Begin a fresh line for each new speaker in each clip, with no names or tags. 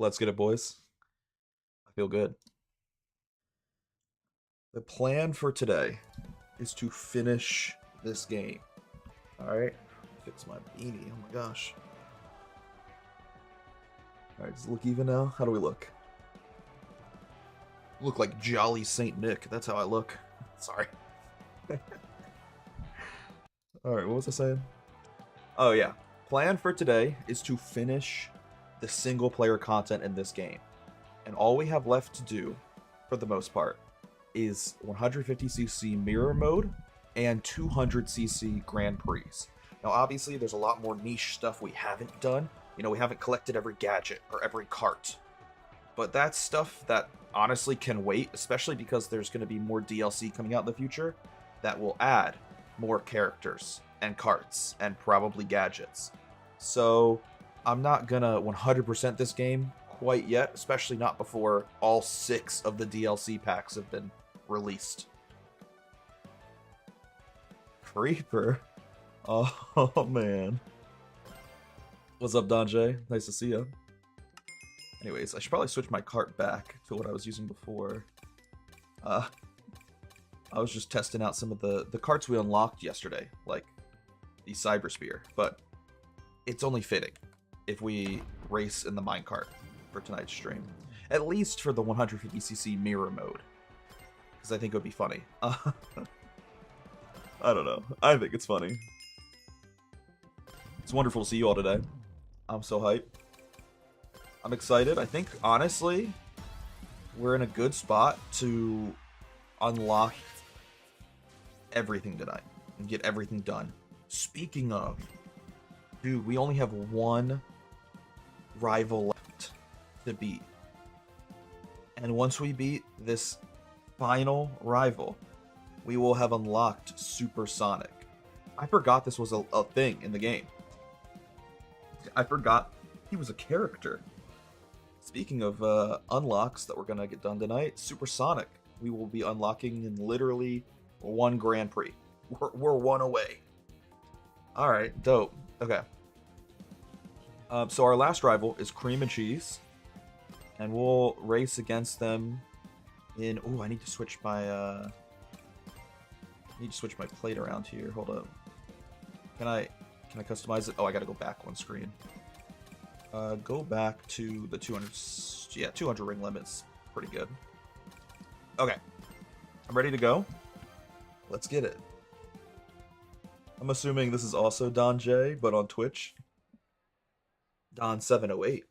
Let's get it, boys. I feel good. The plan for today is to finish this game. Alright? Fix my beanie. Oh my gosh. Alright, does it look even now? How do we look? Look like Jolly Saint Nick. That's how I look. Sorry. Alright, what was I saying? Oh yeah. Plan for today is to finish the single player content in this game. And all we have left to do, for the most part, is 150cc mirror mode and 200cc Grand Prix. Now obviously there's a lot more niche stuff we haven't done. You know, we haven't collected every gadget or every cart. But that's stuff that honestly can wait, especially because there's going to be more DLC coming out in the future that will add more characters and carts and probably gadgets. So I'm not gonna 100% this game quite yet, especially not before all 6 of the DLC packs have been released. Creeper? Oh man. What's up, Donjay? Nice to see you. Anyways, I should probably switch my cart back to what I was using before. I was just testing out some of the carts we unlocked yesterday, like the Cyber Spear, but it's only fitting if we race in the minecart for tonight's stream. At least for the 150cc mirror mode, because I think it would be funny. I don't know. I think it's funny. It's wonderful to see you all today. I'm so hyped. I'm excited. I think, honestly, we're in a good spot to unlock everything tonight and get everything done. Speaking of, dude, we only have one rival left to beat. And once we beat this final rival, we will have unlocked Supersonic. I forgot this was a thing in the game. I forgot he was a character. Speaking of unlocks that we're going to get done tonight, Supersonic. We will be unlocking in literally one Grand Prix. We're one away. Alright, dope. Okay. So our last rival is Cream and Cheese. And we'll race against them in... Ooh, I need to switch my... I need to switch my plate around here. Hold up. Can I customize it? Oh, I gotta go back one screen. Go back to the 200... Yeah, 200 ring limits. Pretty good. Okay. I'm ready to go. Let's get it. I'm assuming this is also Don J, but on Twitch. Don708.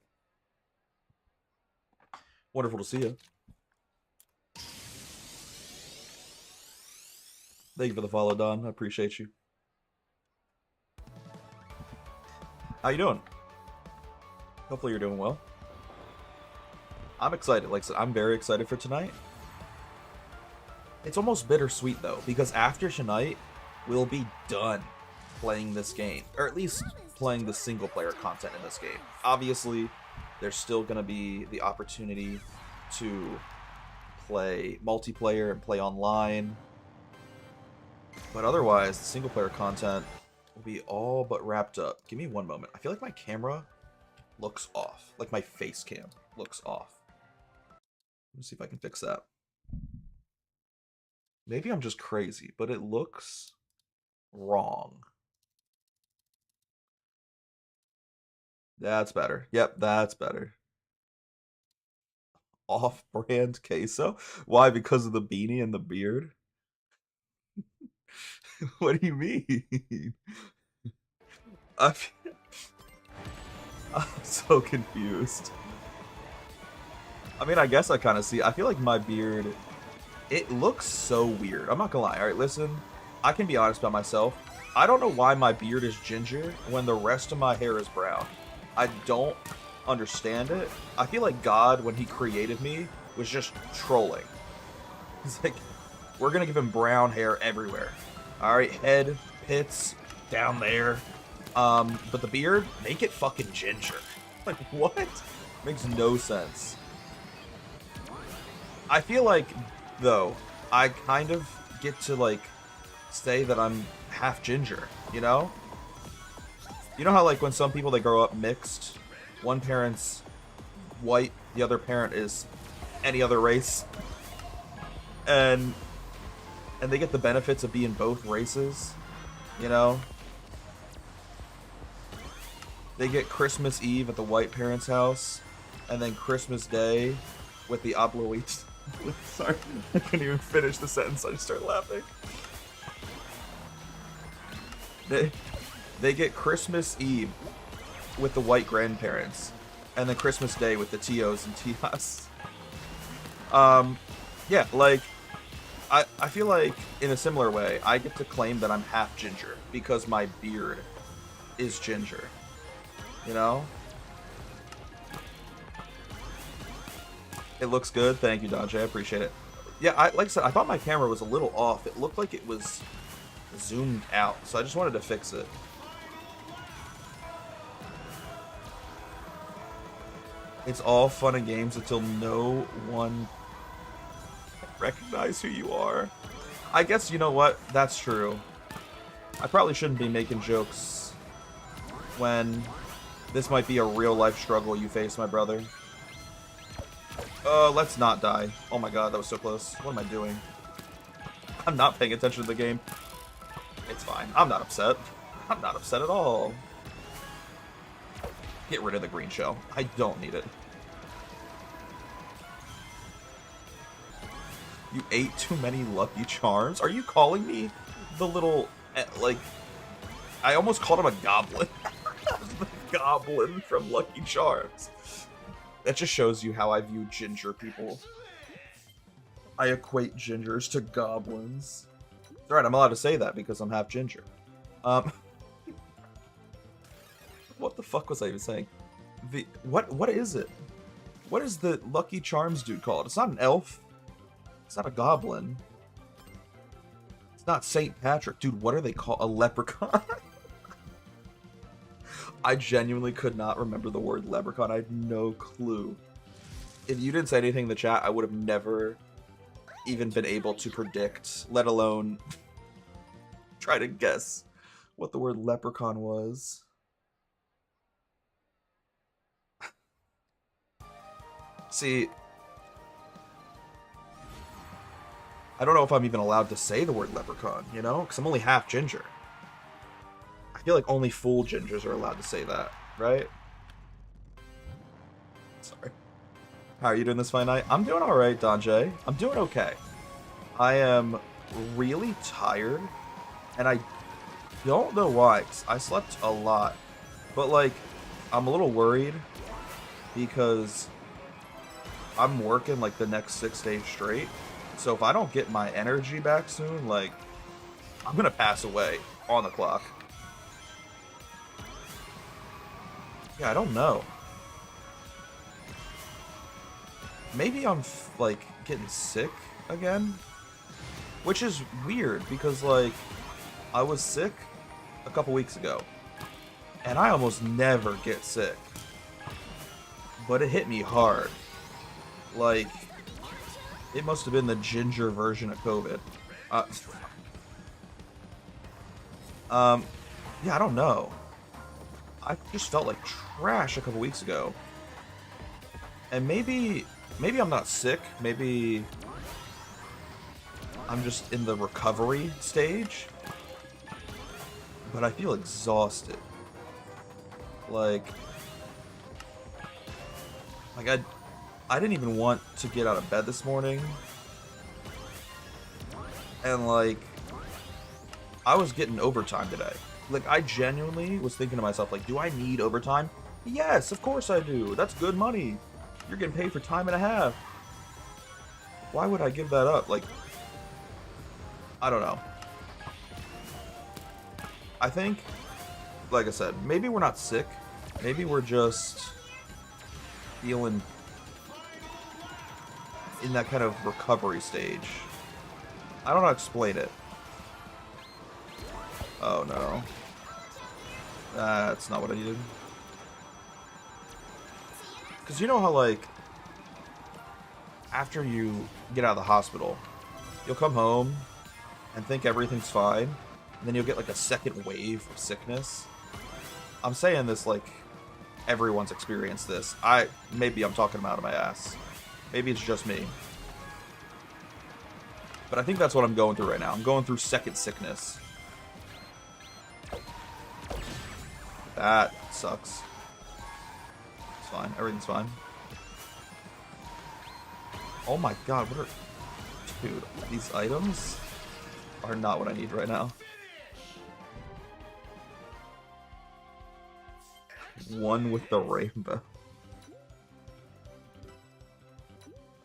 Wonderful to see you. Thank you for the follow, Don. I appreciate you. How you doing? Hopefully you're doing well. I'm excited. Like I said, I'm very excited for tonight. It's almost bittersweet, though, because after tonight, we'll be done playing this game. Or at least playing the single-player content in this game. Obviously, there's still going to be the opportunity to play multiplayer and play online. But otherwise, the single-player content will be all but wrapped up. Give me one moment. I feel like my camera looks off. Like my face cam looks off. Let's see if I can fix that. Maybe I'm just crazy, but it looks wrong. That's better. Yep, that's better. Off-brand queso? Why? Because of the beanie and the beard? What do you mean? I'm so confused. I mean, I guess I kind of see. I feel like my beard, it looks so weird. I'm not gonna lie. All right, listen. I can be honest about myself. I don't know why my beard is ginger when the rest of my hair is brown. I don't understand it. I feel like God, when he created me, was just trolling. He's like, we're gonna give him brown hair everywhere. All right, head, pits, down there. But the beard, make it fucking ginger. Like, what? Makes no sense. I feel like, though, I kind of get to, like, say that I'm half ginger, you know? You know how, like, when some people, they grow up mixed, one parent's white, the other parent is any other race. And they get the benefits of being both races, you know? They get Christmas Eve at the white parents' house, and then Christmas Day with the Obloites. Sorry, I couldn't even finish the sentence, I just started laughing. They get Christmas Eve with the white grandparents, and then Christmas Day with the Tios and Tias. Yeah, like, I feel like, in a similar way, I get to claim that I'm half ginger, because my beard is ginger. You know? It looks good. Thank you, Dodge. I appreciate it. Yeah, like I said, I thought my camera was a little off. It looked like it was zoomed out, so I just wanted to fix it. It's all fun and games until no one recognize who you are. I guess, you know what? That's true. I probably shouldn't be making jokes when this might be a real-life struggle you face, my brother. Let's not die. Oh my god, that was so close. What am I doing? I'm not paying attention to the game. It's fine. I'm not upset. I'm not upset at all. Get rid of the green shell. I don't need it. You ate too many Lucky Charms? Are you calling me the little, like, I almost called him a goblin. The goblin from Lucky Charms. That just shows you how I view ginger people. I equate gingers to goblins. Alright, I'm allowed to say that because I'm half ginger. What the fuck was I even saying? What is it? What is the Lucky Charms dude called? It's not an elf. It's not a goblin. It's not St. Patrick. Dude, what are they called? A leprechaun? I genuinely could not remember the word leprechaun. I had no clue. If you didn't say anything in the chat, I would have never even been able to predict, let alone try to guess what the word leprechaun was. See, I don't know if I'm even allowed to say the word leprechaun, you know? Because I'm only half ginger. I feel like only full gingers are allowed to say that, right? Sorry. How are you doing this fine night? I'm doing alright, Donjay. I'm doing okay. I am really tired, and I don't know why, 'cause I slept a lot. But, like, I'm a little worried because I'm working, like, the next 6 days straight. So if I don't get my energy back soon, like, I'm gonna pass away on the clock. Yeah, I don't know. Maybe I'm, like, getting sick again? Which is weird, because, like, I was sick a couple weeks ago. And I almost never get sick. But it hit me hard. Like, it must have been the ginger version of COVID. Yeah, I don't know. I just felt like trash a couple weeks ago. And maybe I'm not sick. Maybe I'm just in the recovery stage. But I feel exhausted. Like I didn't even want to get out of bed this morning. And, like, I was getting overtime today. Like, I genuinely was thinking to myself, like, do I need overtime? Yes, of course I do. That's good money. You're getting paid for time and a half. Why would I give that up? Like, I don't know. I think, like I said, maybe we're not sick. Maybe we're just feeling in that kind of recovery stage. I don't know how to explain it. Oh no. That's not what I needed. Because you know how, like, after you get out of the hospital, you'll come home and think everything's fine, and then you'll get, like, a second wave of sickness. I'm saying this, like, everyone's experienced this. Maybe I'm talking out of my ass. Maybe it's just me. But I think that's what I'm going through right now. I'm going through second sickness. That sucks. It's fine. Everything's fine. Oh my god, what are... Dude, these items are not what I need right now. One with the rainbow.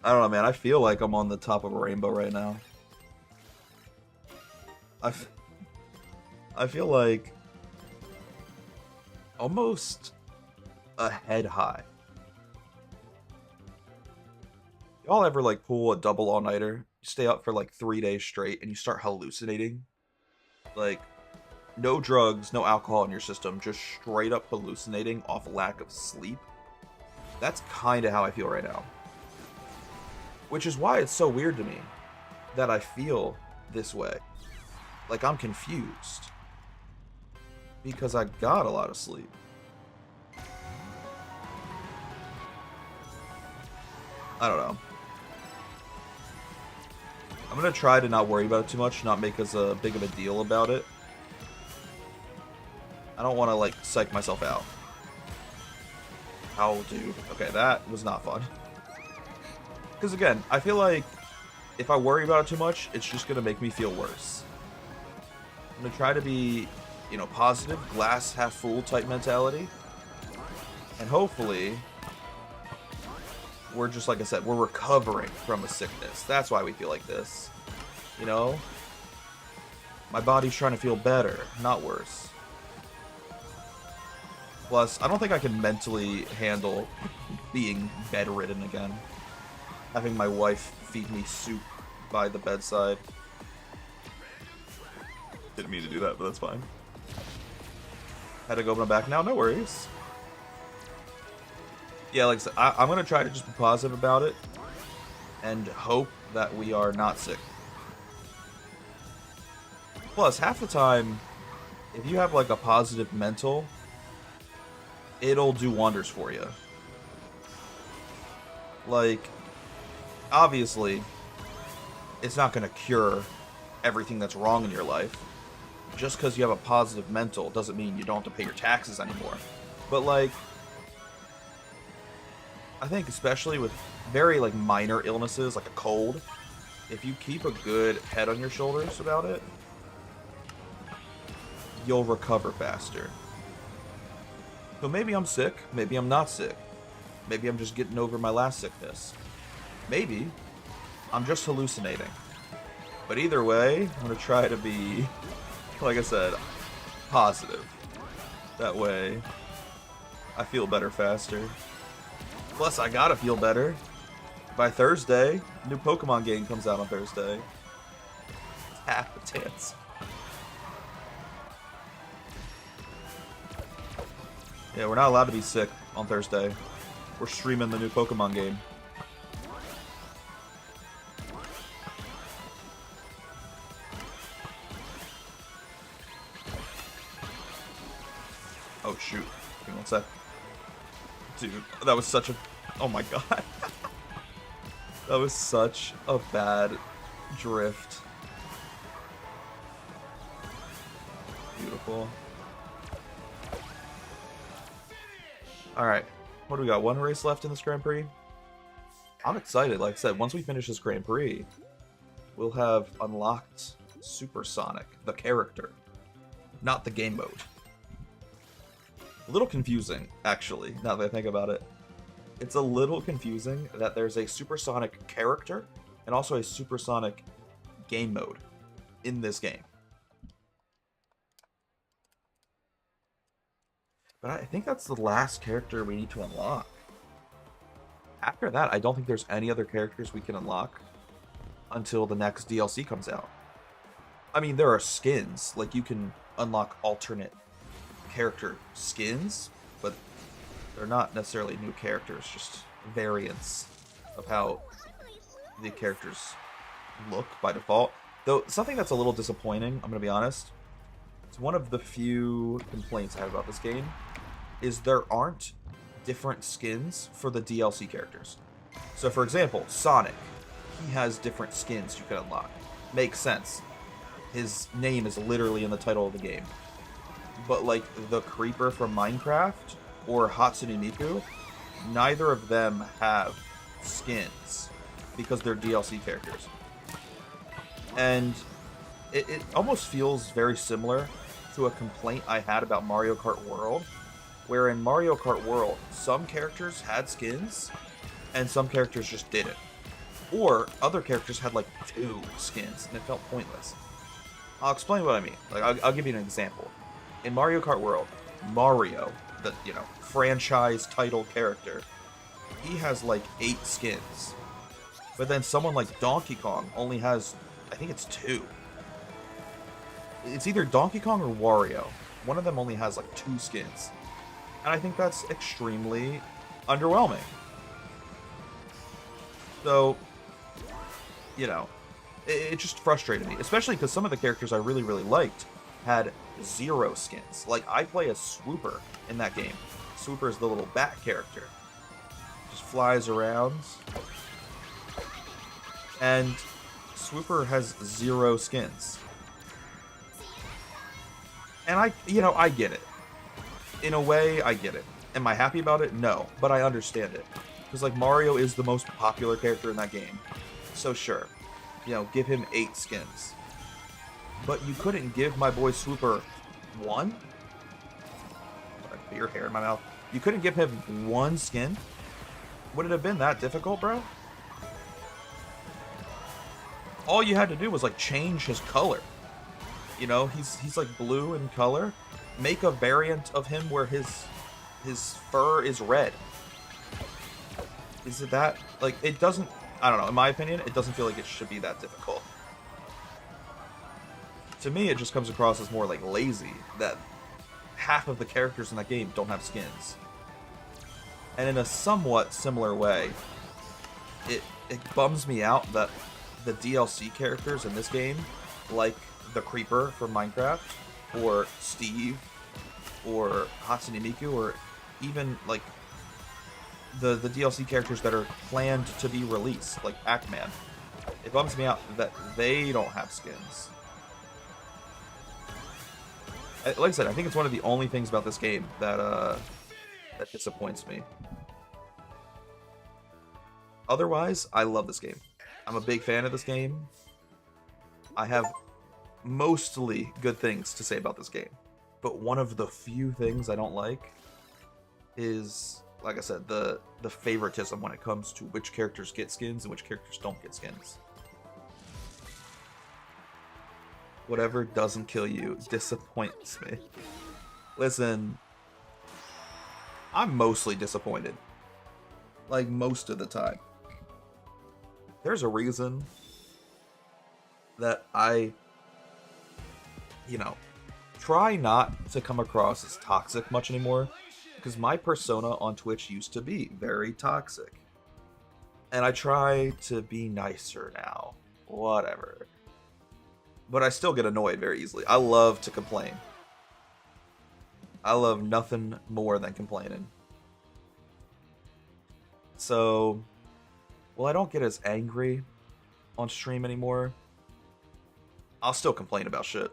I don't know, man. I feel like I'm on the top of a rainbow right now. I feel like almost a head high. Y'all ever like pull a double all-nighter? You stay up for like 3 days straight and you start hallucinating? Like, no drugs, no alcohol in your system, just straight up hallucinating off lack of sleep. That's kind of how I feel right now. Which is why it's so weird to me that I feel this way. Like I'm confused. Because I got a lot of sleep. I don't know. I'm gonna try to not worry about it too much, not make as big of a deal about it. I don't want to, like, psych myself out. Oh, dude. Okay, that was not fun. Because, again, I feel like if I worry about it too much, it's just gonna make me feel worse. I'm gonna try to be, you know, positive, glass half full type mentality. And hopefully, we're just, like I said, we're recovering from a sickness. That's why we feel like this. You know? My body's trying to feel better, not worse. Plus, I don't think I can mentally handle being bedridden again. Having my wife feed me soup by the bedside. Didn't mean to do that, but that's fine. Had to go my back now, no worries. Yeah, like I said, I'm going to try to just be positive about it. And hope that we are not sick. Plus, half the time, if you have like a positive mental, it'll do wonders for you. Like, obviously, it's not going to cure everything that's wrong in your life. Just because you have a positive mental doesn't mean you don't have to pay your taxes anymore. But like, I think especially with very like minor illnesses like a cold, if you keep a good head on your shoulders about it, you'll recover faster. So maybe I'm sick, maybe I'm not sick. Maybe I'm just getting over my last sickness. Maybe I'm just hallucinating. But either way, I'm going to try to be, like I said, positive. That way, I feel better faster. Plus, I gotta feel better. By Thursday, new Pokemon game comes out on Thursday. It's half the chance. Yeah, we're not allowed to be sick on Thursday. We're streaming the new Pokemon game. Oh shoot. Give me one sec. Dude, that was such a... Oh my god. That was such a bad drift. Beautiful. Alright. What do we got? One race left in this Grand Prix? I'm excited. Like I said, once we finish this Grand Prix, we'll have unlocked Supersonic, the character, not the game mode. A little confusing, actually, now that I think about it. It's a little confusing that there's a Supersonic character and also a Supersonic game mode in this game. But I think that's the last character we need to unlock. After that, I don't think there's any other characters we can unlock until the next DLC comes out. I mean, there are skins. Like, you can unlock alternate character skins, but they're not necessarily new characters, just variants of how the characters look by default. Though, something that's a little disappointing, I'm going to be honest, it's one of the few complaints I have about this game, is there aren't different skins for the DLC characters. So for example, Sonic, he has different skins you can unlock. Makes sense. His name is literally in the title of the game. But like the Creeper from Minecraft or Hatsune Miku, neither of them have skins because they're DLC characters. And it almost feels very similar to a complaint I had about Mario Kart World, where in Mario Kart World, some characters had skins and some characters just didn't. Or other characters had like 2 skins and it felt pointless. I'll explain what I mean. Like I'll give you an example. In Mario Kart World, Mario, the franchise title character, he has like 8 skins. But then someone like Donkey Kong only has, I think it's 2. It's either Donkey Kong or Wario. One of them only has like 2 skins. And I think that's extremely underwhelming. So, it just frustrated me. Especially because some of the characters I really, really liked had 0 skins. Like, I play as Swooper in that game. Swooper is the little bat character. Just flies around. And Swooper has 0 skins. And I get it. In a way, I get it. Am I happy about it? No, but I understand it. Because, like, Mario is the most popular character in that game. So, sure. Give him 8 skins. But you couldn't give my boy Swooper 1? I put your hair in my mouth. You couldn't give him 1 skin? Would it have been that difficult, bro? All you had to do was, like, change his color. He's like blue in color. Make a variant of him where his fur is red. Is it that? Like, it doesn't... I don't know. In my opinion, it doesn't feel like it should be that difficult. To me, it just comes across as more, like, lazy. That half of the characters in that game don't have skins. And in a somewhat similar way, it bums me out that the DLC characters in this game, like the Creeper from Minecraft, or Steve, or Hatsune Miku, or even, like, the DLC characters that are planned to be released, like Pac-Man. It bums me out that they don't have skins. Like I said, I think it's one of the only things about this game that disappoints me. Otherwise, I love this game. I'm a big fan of this game. I have mostly good things to say about this game. But one of the few things I don't like is, like I said, the favoritism when it comes to which characters get skins and which characters don't get skins. Whatever doesn't kill you disappoints me. Listen, I'm mostly disappointed. Like, most of the time. There's a reason that I, try not to come across as toxic much anymore, because my persona on Twitch used to be very toxic. And I try to be nicer now. Whatever. But I still get annoyed very easily. I love to complain. I love nothing more than complaining. So, well, I don't get as angry on stream anymore. I'll still complain about shit.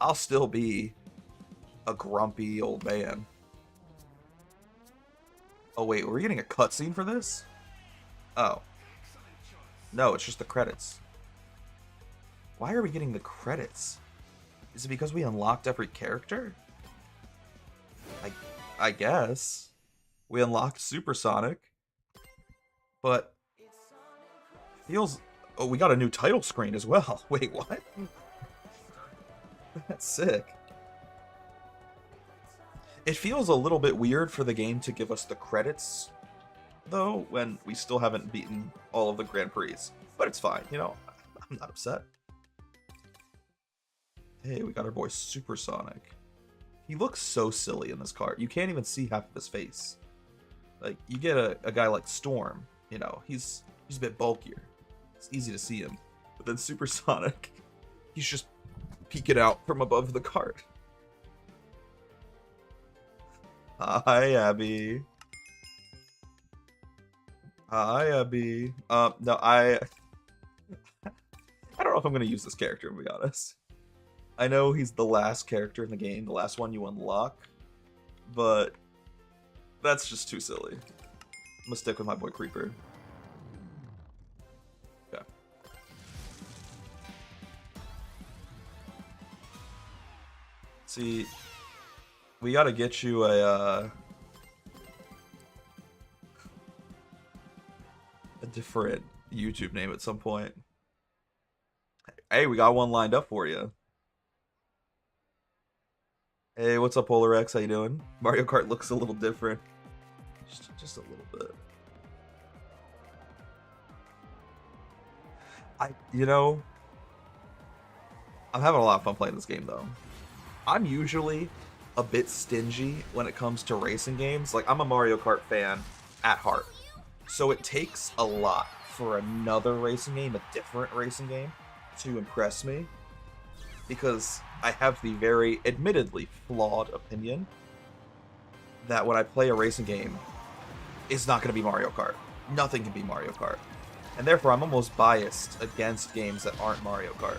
I'll still be a grumpy old man. Oh wait, we're getting a cutscene for this? Oh. No, it's just the credits. Why are we getting the credits? Is it because we unlocked every character? I guess. We unlocked Supersonic. But feels... Oh, we got a new title screen as well. Wait, what? That's sick. It feels a little bit weird for the game to give us the credits, though, when we still haven't beaten all of the Grand Prix. But it's fine, I'm not upset. Hey, we got our boy Supersonic. He looks so silly in this card. You can't even see half of his face. Like, you get a guy like Storm, he's a bit bulkier. It's easy to see him. But then Supersonic, he's just peeking out from above the card. Hi, Abby. Hi, Abby. No, I don't know if I'm gonna use this character, to be honest. I know he's the last character in the game, the last one you unlock, but that's just too silly. I'm gonna stick with my boy Creeper. Okay. See, we gotta get you a different YouTube name at some point. Hey, we got one lined up for you. Hey, what's up, Polar X? How you doing? Mario Kart looks a little different. Just a little bit. You know, I'm having a lot of fun playing this game, though. I'm usually a bit stingy when it comes to racing games. Like, I'm a Mario Kart fan at heart. So it takes a lot for another racing game, a different racing game, to impress me. Because I have the very, admittedly, flawed opinion that when I play a racing game, it's not going to be Mario Kart. Nothing can be Mario Kart. And therefore, I'm almost biased against games that aren't Mario Kart.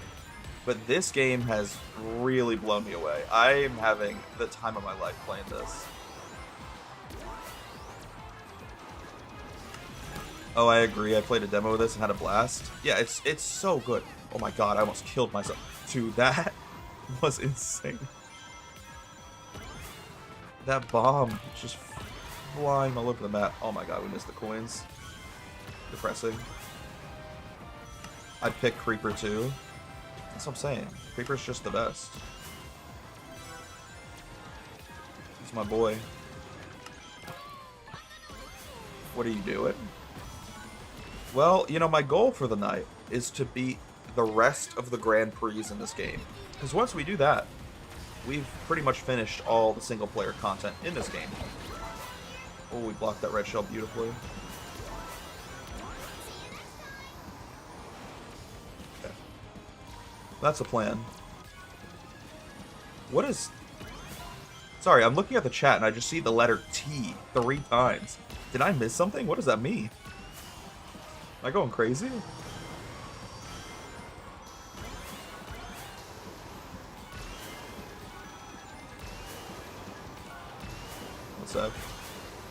But this game has really blown me away. I'm having the time of my life playing this. Oh, I agree. I played a demo of this and had a blast. Yeah, it's so good. Oh my god, I almost killed myself. Dude, that was insane. That bomb just flying all over the map. Oh my god, we missed the coins. Depressing. I'd pick Creeper too. That's what I'm saying. Creeper's just the best. He's my boy. What are you doing? Well, you know, my goal for the night is to beat the rest of the Grand Prix in this game. Because once we do that, we've pretty much finished all the single-player content in this game. Oh, we blocked that red shell beautifully. Okay. That's a plan. What is... Sorry, I'm looking at the chat and I just see the letter T 3 times. Did I miss something? What does that mean? Am I going crazy? What's up?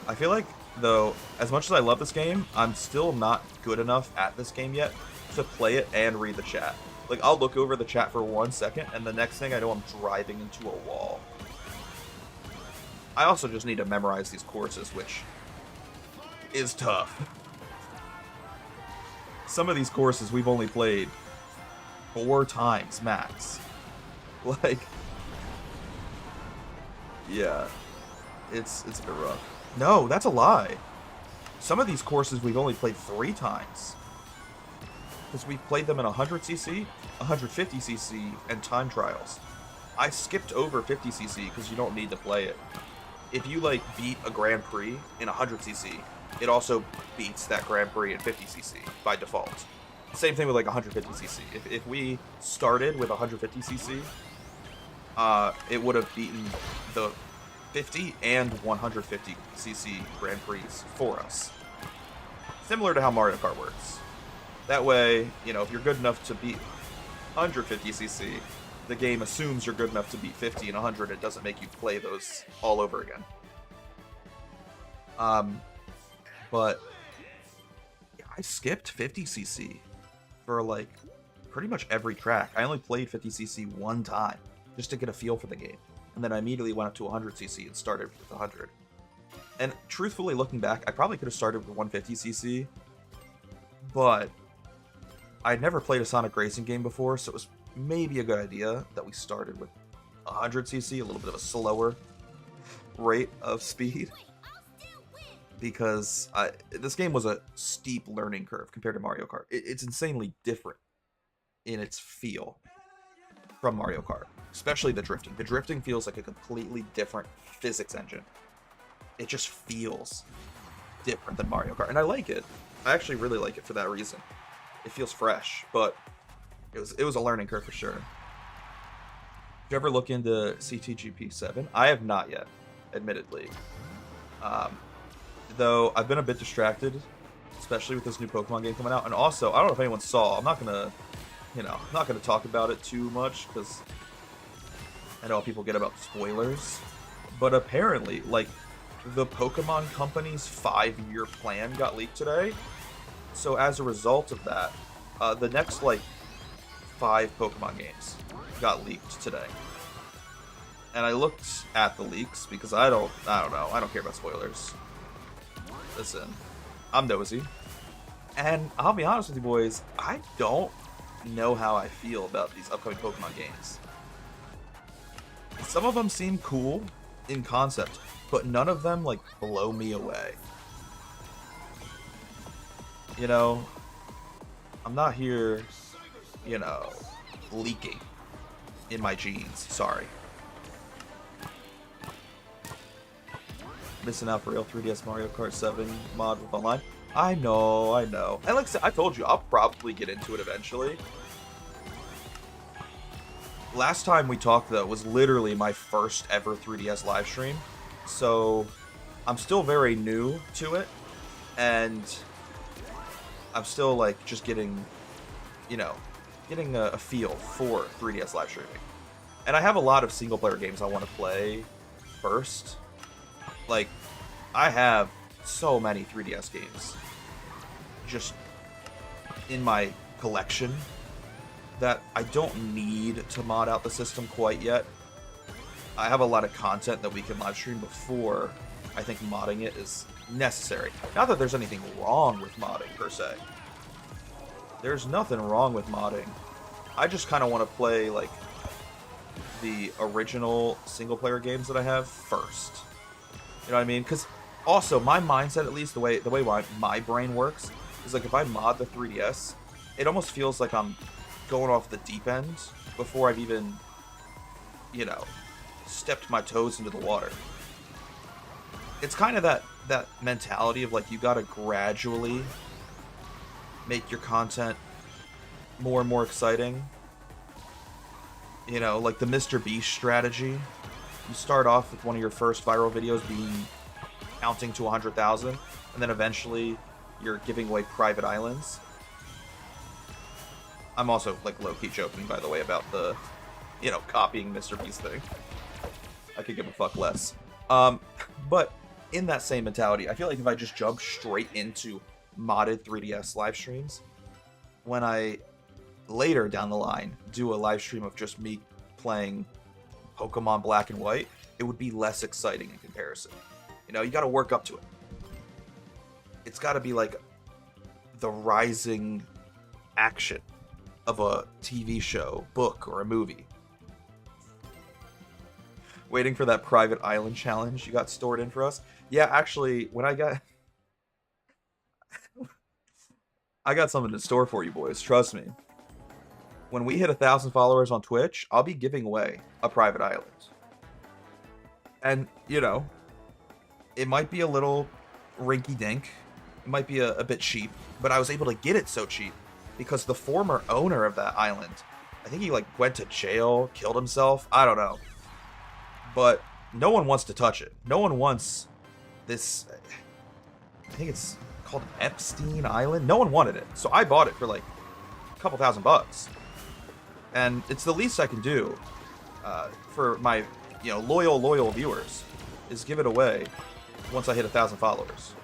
I feel like, though, as much as I love this game, I'm still not good enough at this game yet to play it and read the chat. Like, I'll look over the chat for 1 second, and the next thing I know, I'm driving into a wall. I also just need to memorize these courses, which is tough. Some of these courses we've only played 4 times max. Like, yeah, it's a bit rough. No, that's a lie. Some of these courses we've only played 3 times. Because we've played them in 100cc, 150cc, and time trials. I skipped over 50cc because you don't need to play it. If you, like, beat a Grand Prix in 100cc, it also beats that Grand Prix in 50cc by default. Same thing with, like, 150cc. If we started with 150cc, it would have beaten the 50 and 150cc Grand Prix for us. Similar to how Mario Kart works. That way, you know, if you're good enough to beat 150cc, the game assumes you're good enough to beat 50 and 100. It doesn't make you play those all over again. But yeah, I skipped 50cc for, like, pretty much every track. I only played 50cc 1 time just to get a feel for the game. And then I immediately went up to 100cc and started with 100. And truthfully, looking back, I probably could have started with 150cc, but I'd never played a Sonic Racing game before, so it was maybe a good idea that we started with 100cc, a little bit of a slower rate of speed, because this game was a steep learning curve compared to Mario Kart. It's insanely different in its feel from Mario Kart, especially the drifting. The drifting feels like a completely different physics engine. It just feels different than Mario Kart, and I like it. I actually really like it for that reason. It feels fresh, but it was a learning curve for sure. Did you ever look into CTGP 7? I have not yet, admittedly. Um, though I've been a bit distracted, especially with this new Pokemon game coming out. And also, I don't know if anyone saw. I'm not gonna, I'm not gonna talk about it too much because I know people get about spoilers. But apparently, like, the Pokemon Company's 5-year plan got leaked today. So as a result of that, the next, like, 5 Pokemon games got leaked today. And I looked at the leaks because I don't know. I don't care about spoilers. Listen, I'm nosy. And I'll be honest with you boys, I don't know how I feel about these upcoming Pokemon games. Some of them seem cool in concept, but none of them, like, blow me away. You know, I'm not here, leaking in my jeans. Sorry. Missing out for real 3DS Mario Kart 7 mod with online. I know. And like I said, I told you, I'll probably get into it eventually. Last time we talked, though, was literally my first ever 3DS live stream. So, I'm still very new to it. And I'm still, like, just getting, getting a feel for 3DS live streaming. And I have a lot of single-player games I want to play first. Like, I have so many 3DS games just in my collection that I don't need to mod out the system quite yet. I have a lot of content that we can live stream before I think modding it is necessary. Not that there's anything wrong with modding, per se. There's nothing wrong with modding. I just kind of want to play, like, the original single-player games that I have first. You know what I mean? Because also, my mindset, at least the way my brain works, is like if I mod the 3DS, it almost feels like I'm going off the deep end before I've even, stepped my toes into the water. It's kind of that mentality of like you gotta gradually make your content more and more exciting. Like the Mr. Beast strategy. You start off with one of your first viral videos counting to 100,000, and then eventually you're giving away private islands. I'm also, like, low-key joking, by the way, about the, copying Mr. Beast thing. I could give a fuck less. But in that same mentality, I feel like if I just jump straight into modded 3DS live streams, when I later down the line do a live stream of just me playing Pokemon Black and White, it would be less exciting in comparison. You gotta work up to it. It's gotta be like the rising action of a TV show, book, or a movie. Waiting for that private island challenge you got stored in for us. Yeah, actually, when I got something in store for you boys, trust me. When we hit 1,000 followers on Twitch, I'll be giving away a private island. And, it might be a little rinky-dink. It might be a bit cheap, but I was able to get it so cheap because the former owner of that island, I think he, like, went to jail, killed himself, I don't know. But no one wants to touch it. No one wants this, I think it's called Epstein Island. No one wanted it, so I bought it for, like, a couple $1,000. And it's the least I can do for my, loyal viewers, is give it away once I hit 1,000 followers.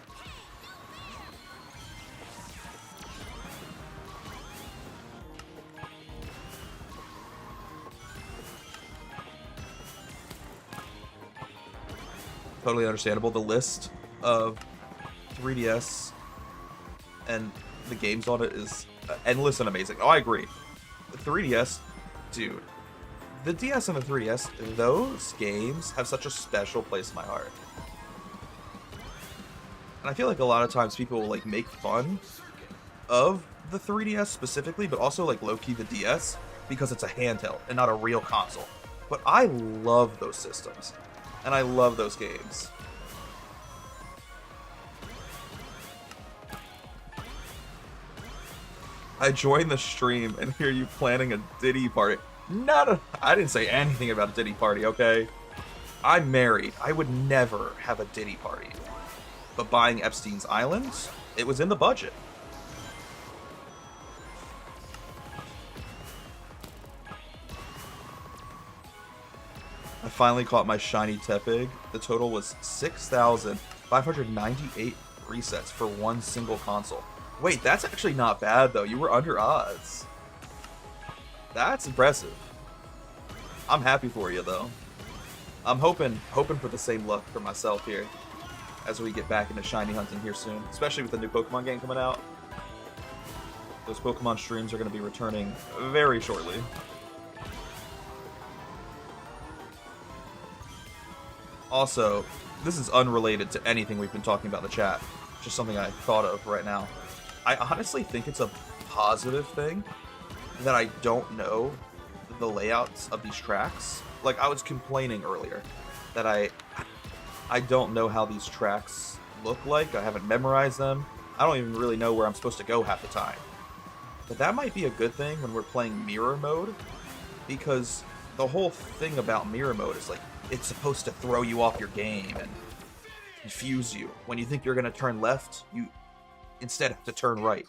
Totally understandable. The list of 3DS and the games on it is endless and amazing. Oh, I agree. The 3DS, dude. The DS and the 3DS, those games have such a special place in my heart. And I feel like a lot of times people will, like, make fun of the 3DS specifically, but also, like, low-key the DS, because it's a handheld and not a real console. But I love those systems, and I love those games. I joined the stream and hear you planning a Diddy party. I didn't say anything about a Diddy party, okay? I'm married. I would never have a Diddy party. But buying Epstein's Island, it was in the budget. I finally caught my shiny Tepig. The total was 6,598 resets for one single console. Wait, that's actually not bad though. You were under odds. That's impressive. I'm happy for you though. I'm hoping for the same luck for myself here as we get back into shiny hunting here soon, especially with the new Pokemon game coming out. Those Pokemon streams are going to be returning very shortly. Also, this is unrelated to anything we've been talking about in the chat. Just something I thought of right now. I honestly think it's a positive thing that I don't know the layouts of these tracks. Like, I was complaining earlier that I don't know how these tracks look like. I haven't memorized them. I don't even really know where I'm supposed to go half the time. But that might be a good thing when we're playing mirror mode, because the whole thing about mirror mode is like, it's supposed to throw you off your game and confuse you. When you think you're going to turn left, you instead have to turn right.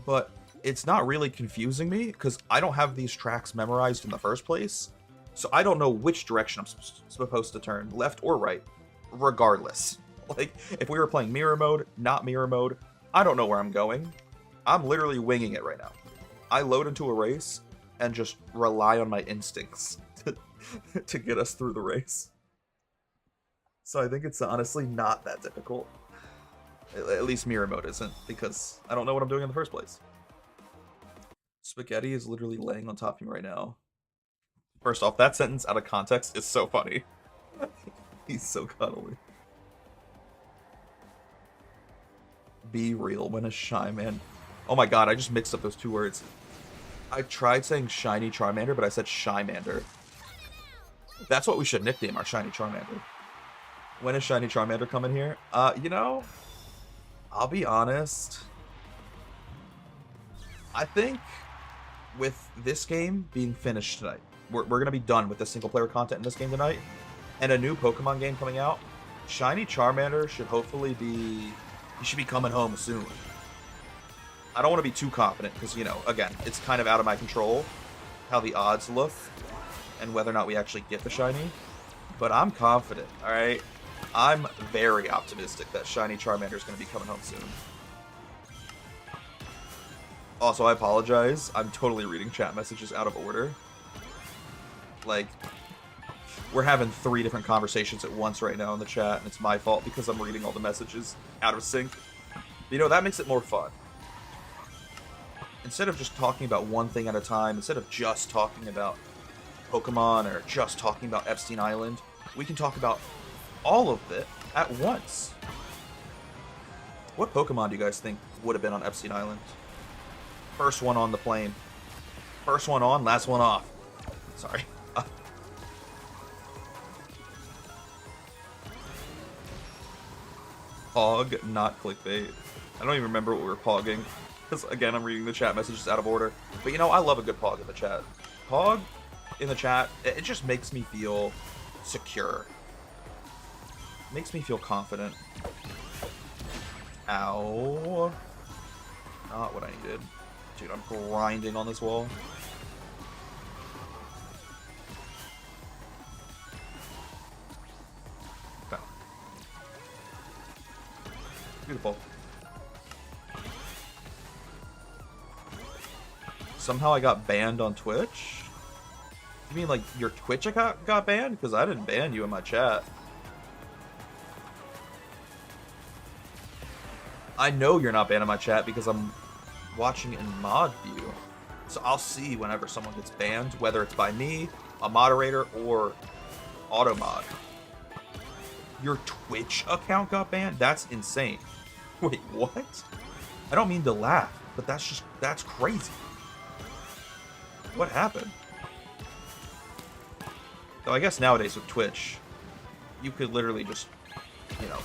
But it's not really confusing me because I don't have these tracks memorized in the first place. So I don't know which direction I'm supposed to turn, left or right, regardless. Like, if we were playing mirror mode, not mirror mode, I don't know where I'm going. I'm literally winging it right now. I load into a race and just rely on my instincts to get us through the race. So I think it's honestly not that difficult. At least mirror mode isn't, because I don't know what I'm doing in the first place. Spaghetti is literally laying on top of me right now. First off, that sentence out of context is so funny. He's so cuddly. Be real when a shy man... Oh my god, I just mixed up those two words. I tried saying shiny Charmander, but I said Shymander. That's what we should nickname our shiny Charmander. When is shiny Charmander coming here? You know, I'll be honest. I think with this game being finished tonight, we're going to be done with the single-player content in this game tonight, and a new Pokemon game coming out, shiny Charmander should hopefully be... He should be coming home soon. I don't want to be too confident, because, you know, again, it's kind of out of my control how the odds look and whether or not we actually get the shiny. But I'm confident, alright? I'm very optimistic that shiny Charmander is going to be coming home soon. Also, I apologize. I'm totally reading chat messages out of order. Like, we're having 3 different conversations at once right now in the chat, and it's my fault because I'm reading all the messages out of sync. You know, that makes it more fun. Instead of just talking about one thing at a time, instead of just talking about Pokemon or just talking about Epstein Island, we can talk about all of it at once. What Pokemon do you guys think would have been on Epstein Island? First one on the plane. First one on, last one off. Sorry. Pog, not clickbait. I don't even remember what we were pogging. Because, again, I'm reading the chat messages out of order. But, you know, I love a good pog in the chat. Pog in the chat, it just makes me feel secure. It makes me feel confident. Ow. Not what I needed. Dude, I'm grinding on this wall. Okay. Beautiful. Somehow I got banned on Twitch? You mean like your Twitch account got banned? Because I didn't ban you in my chat. I know you're not banned in my chat because I'm watching in mod view. So I'll see whenever someone gets banned, whether it's by me, a moderator, or auto mod. Your Twitch account got banned? That's insane. Wait, what? I don't mean to laugh, but that's crazy. What happened? So I guess nowadays with Twitch, you could literally just, you know,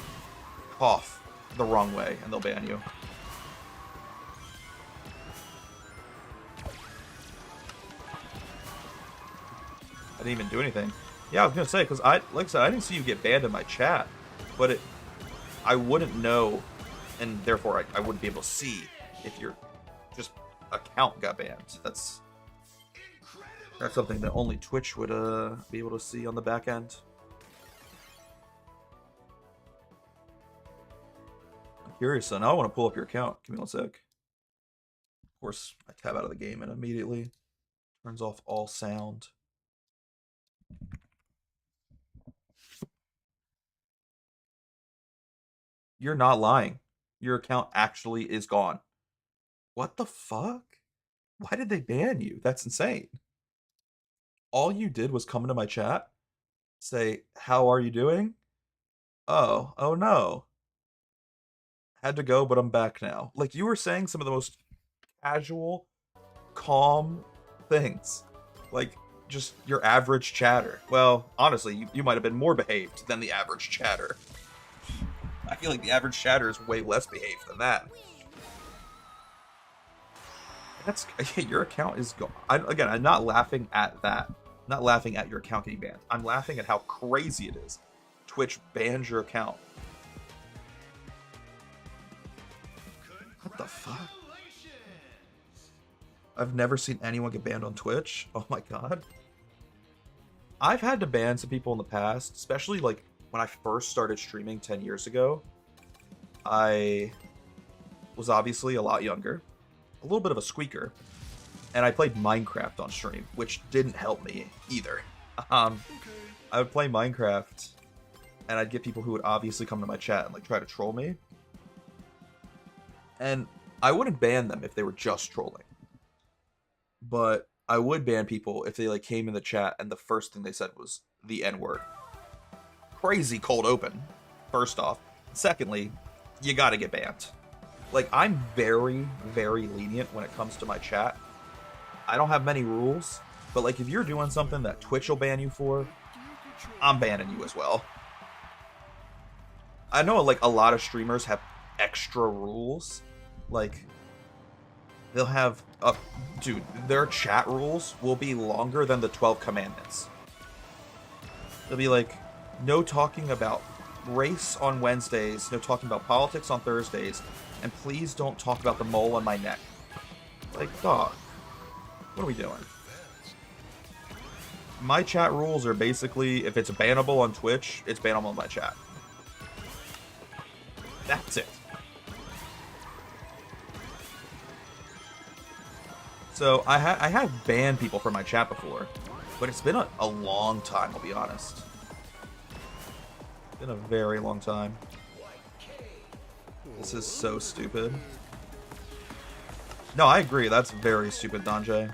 cough the wrong way and they'll ban you. I didn't even do anything. Yeah, I was gonna say, because like I said, I didn't see you get banned in my chat, but I wouldn't know, and therefore I wouldn't be able to see if your just account got banned. That's something that only Twitch would be able to see on the back end. I'm curious, so now I want to pull up your account. Give me one sec. Of course, I tab out of the game and immediately turns off all sound. You're not lying. Your account actually is gone. What the fuck? Why did they ban you? That's insane. All you did was come into my chat, say, "How are you doing?" Oh no. Had to go, but I'm back now. Like, you were saying some of the most casual, calm things. Like, just your average chatter. Well, honestly, you might have been more behaved than the average chatter. I feel like the average chatter is way less behaved than that. That's your account is gone. Again, I'm not laughing at that. I'm not laughing at your account getting banned. I'm laughing at how crazy it is. Twitch bans your account. What the fuck? I've never seen anyone get banned on Twitch. Oh my god. I've had to ban some people in the past, especially like when I first started streaming 10 years ago. I was obviously a lot younger, a little bit of a squeaker, and I played Minecraft on stream, which didn't help me either. I would play Minecraft, and I'd get people who would obviously come to my chat and like try to troll me. And I wouldn't ban them if they were just trolling. But I would ban people if they like came in the chat and the first thing they said was the N-word. Crazy cold open, first off. Secondly, you gotta get banned. Like, I'm very, very lenient when it comes to my chat. I don't have many rules, but like if you're doing something that Twitch will ban you for, I'm banning you as well. I know like a lot of streamers have extra rules. Like, they'll have dude, their chat rules will be longer than the 12 commandments. They'll be like, no talking about race on Wednesdays, no talking about politics on Thursdays, and please don't talk about the mole on my neck. Like, dog, what are we doing? My chat rules are basically, if it's bannable on Twitch, it's bannable on my chat. That's it. So I have banned people from my chat before, but it's been a long time, I'll be honest. It's been a very long time. This is so stupid. No, I agree. That's very stupid, Donjay.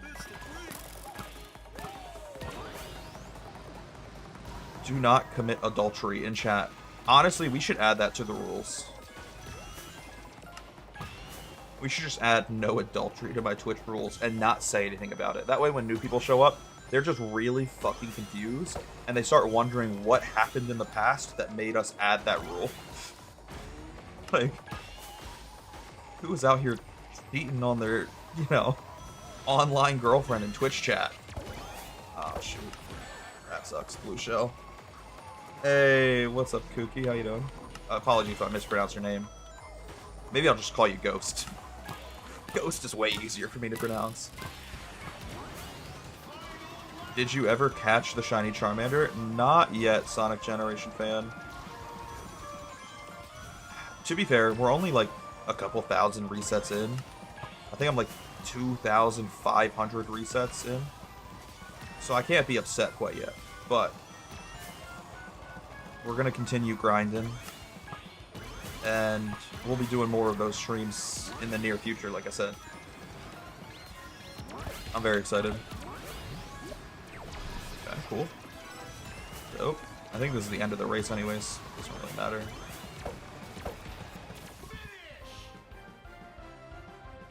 Do not commit adultery in chat. Honestly, we should add that to the rules. We should just add no adultery to my Twitch rules and not say anything about it. That way when new people show up, they're just really fucking confused and they start wondering what happened in the past that made us add that rule. Like, who was out here cheating on their, you know, online girlfriend in Twitch chat? Oh, shoot. That sucks, Blue Shell. Hey, what's up, Kooky? How you doing? Apologies if I mispronounced your name. Maybe I'll just call you Ghost. Ghost is way easier for me to pronounce. Did you ever catch the shiny Charmander? Not yet, Sonic Generation fan. To be fair, we're only like a couple thousand resets in. I think I'm like 2,500 resets in. So I can't be upset quite yet. But we're gonna continue grinding. And we'll be doing more of those streams in the near future, like I said. I'm very excited. Okay, cool. Dope. I think this is the end of the race anyways. Doesn't really matter.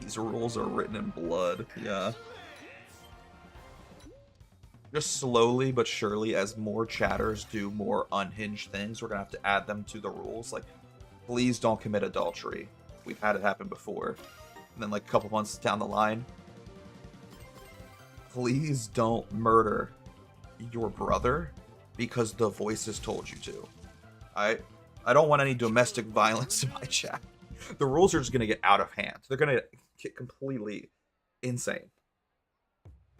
These rules are written in blood. Yeah. Just slowly but surely, as more chatters do more unhinged things, we're gonna have to add them to the rules. Like, please don't commit adultery. We've had it happen before. And then like a couple months down the line, please don't murder your brother because the voices told you to. I don't want any domestic violence in my chat. The rules are just going to get out of hand. They're going to get completely insane.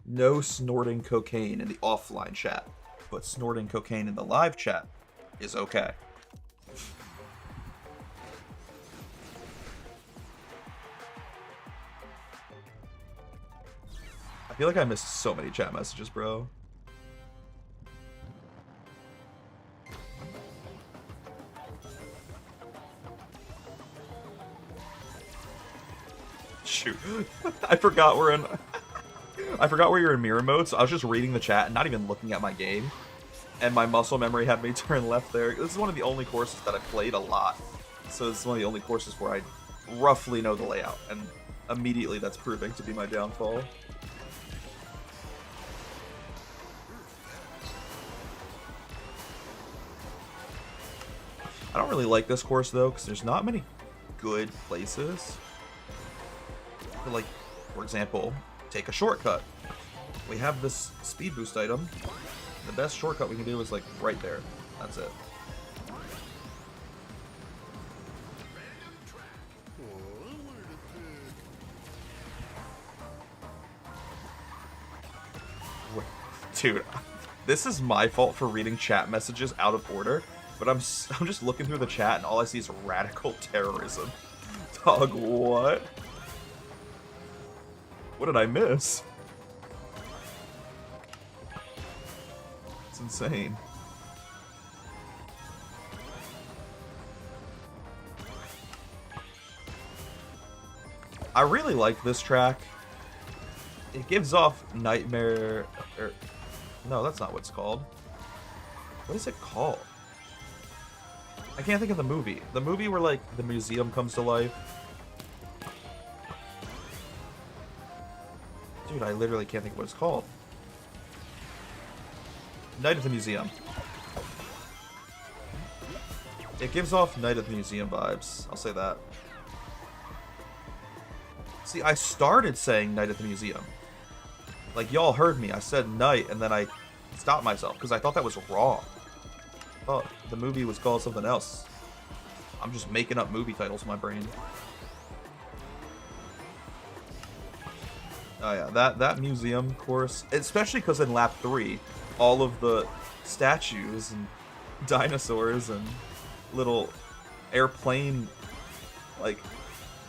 No snorting cocaine in the offline chat, but snorting cocaine in the live chat is okay. I feel like I missed so many chat messages, bro. Shoot. I forgot we're in... I forgot where you're in mirror mode, so I was just reading the chat and not even looking at my game. And my muscle memory had me turn left there. This is one of the only courses that I played a lot. So it's one of the only courses where I roughly know the layout. And immediately that's proving to be my downfall. I don't really like this course though, because there's not many good places. Like, for example, take a shortcut. We have this speed boost item. The best shortcut we can do is like right there. That's it. Dude, this is my fault for reading chat messages out of order, but I'm just looking through the chat and all I see is radical terrorism. Dog, what? What did I miss? It's insane. I really like this track. It gives off Nightmare... no, that's not what it's called. What is it called? I can't think of the movie. The movie where, like, the museum comes to life. Dude, I literally can't think of what it's called. Night at the Museum. It gives off Night at the Museum vibes. I'll say that. See, I started saying Night at the Museum. Like, y'all heard me. I said night, and then I stopped myself, because I thought that was wrong. I thought the movie was called something else. I'm just making up movie titles in my brain. Oh yeah, that museum course, especially because in lap 3, all of the statues and dinosaurs and little airplane, like,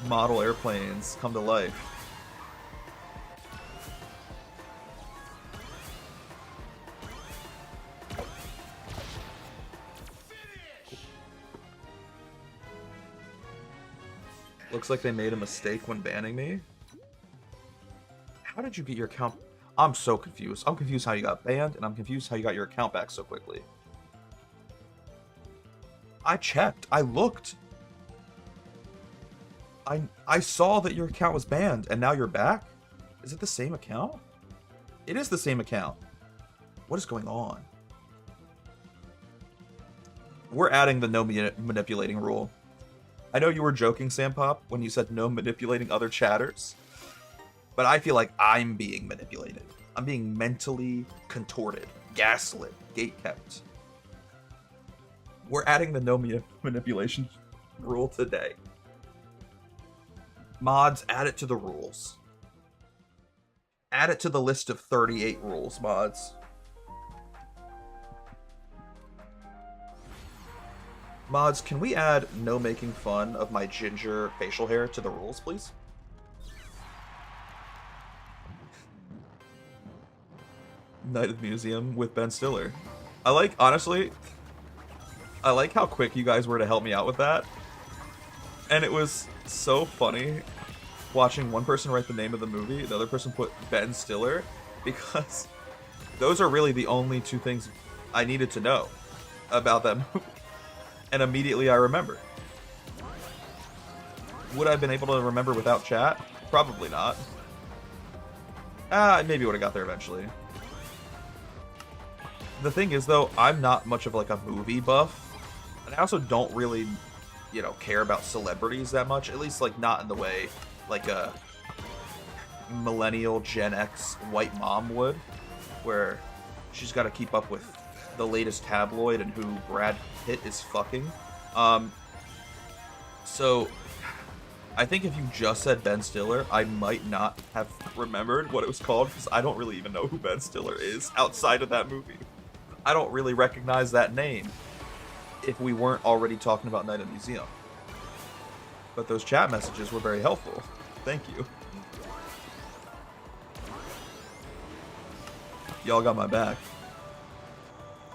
model airplanes come to life. Looks like they made a mistake when banning me. How did you get your account? I'm so confused. I'm confused how you got banned, and I'm confused how you got your account back so quickly. I checked. I looked. I saw that your account was banned, and now you're back? Is it the same account? It is the same account. What is going on? We're adding the no manipulating rule. I know you were joking, Sampop, when you said no manipulating other chatters. But I feel like I'm being manipulated. I'm being mentally contorted, gaslit, gatekept. We're adding the no manipulation rule today. Mods, add it to the rules. Add it to the list of 38 rules, mods. Mods, can we add no making fun of my ginger facial hair to the rules, please? Night at the Museum with Ben Stiller. I like, honestly, I like how quick you guys were to help me out with that. And it was so funny watching one person write the name of the movie, the other person put Ben Stiller, because those are really the only two things I needed to know about that movie. And immediately I remembered. Would I have been able to remember without chat? Probably not. Maybe would have got there eventually. The thing is, though, I'm not much of like a movie buff, and I also don't really, you know, care about celebrities that much. At least, like, not in the way like a millennial Gen X white mom would, where she's got to keep up with the latest tabloid and who Brad Pitt is fucking. Um, so I think if you just said Ben Stiller, I might not have remembered what it was called because I don't really even know who Ben Stiller is outside of that movie. I don't really recognize that name if we weren't already talking about Night at the Museum. But those chat messages were very helpful. Thank you. Y'all got my back.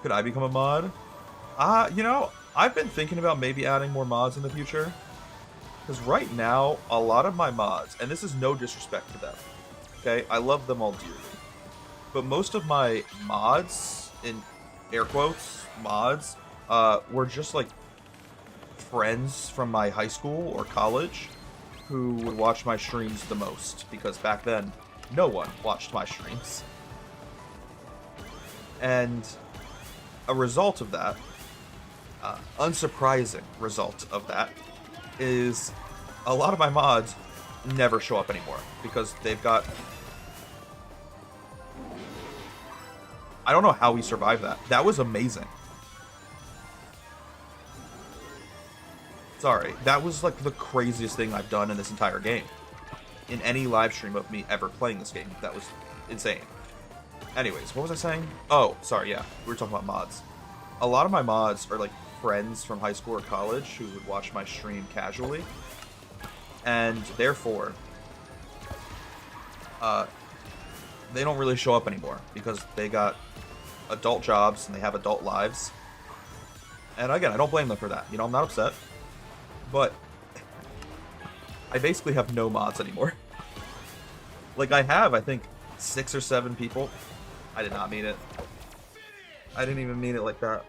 Could I become a mod? You know, I've been thinking about maybe adding more mods in the future. Because right now, a lot of my mods, and this is no disrespect to them, okay? I love them all dearly. But most of my mods, in air quotes, mods, were just like friends from my high school or college who would watch my streams the most. Because back then, no one watched my streams. And a result of that, unsurprising result of that, is a lot of my mods never show up anymore because they've got... I don't know how we survived that. That was amazing. Sorry, that was like the craziest thing I've done in this entire game. In any live stream of me ever playing this game. That was insane. Anyways, what was I saying? Oh, sorry, yeah. We were talking about mods. A lot of my mods are like friends from high school or college who would watch my stream casually, and therefore they don't really show up anymore because they got adult jobs and they have adult lives. And again, I don't blame them for that. You know, I'm not upset, but I basically have no mods anymore. Like, I have, I think, 6 or 7 people. I did not mean it. I didn't even mean it like that.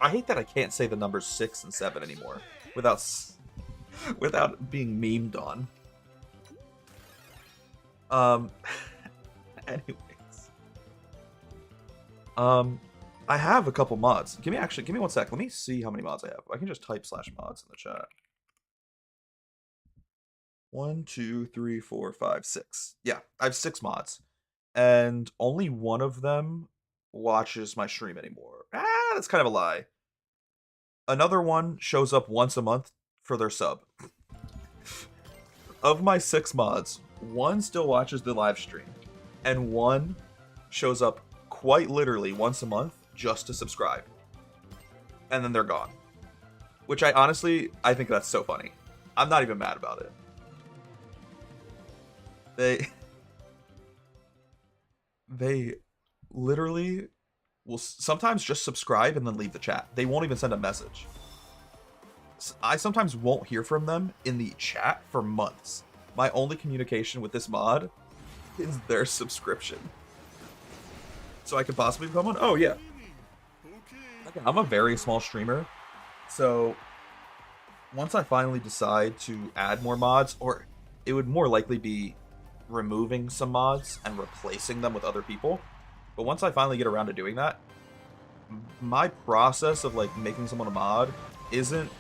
I hate that I can't say the numbers 6 and 7 anymore without being memed on. Anyways. I have a couple mods. Give me 1 sec. Let me see how many mods I have. I can just type /mods in the chat. 1, 2, 3, 4, 5, 6. Yeah, I have 6 mods. And only one of them watches my stream anymore. That's kind of a lie. Another one shows up once a month for their sub. Of my 6 mods, 1 still watches the live stream, and 1 shows up quite literally once a month just to subscribe. And then they're gone. Which I think that's so funny. I'm not even mad about it. They literally will sometimes just subscribe and then leave the chat. They won't even send a message. I sometimes won't hear from them in the chat for months. My only communication with this mod is their subscription. So I could possibly become one? Oh, yeah. Okay, I'm a very small streamer. So once I finally decide to add more mods, or it would more likely be removing some mods and replacing them with other people. But once I finally get around to doing that, my process of like making someone a mod isn't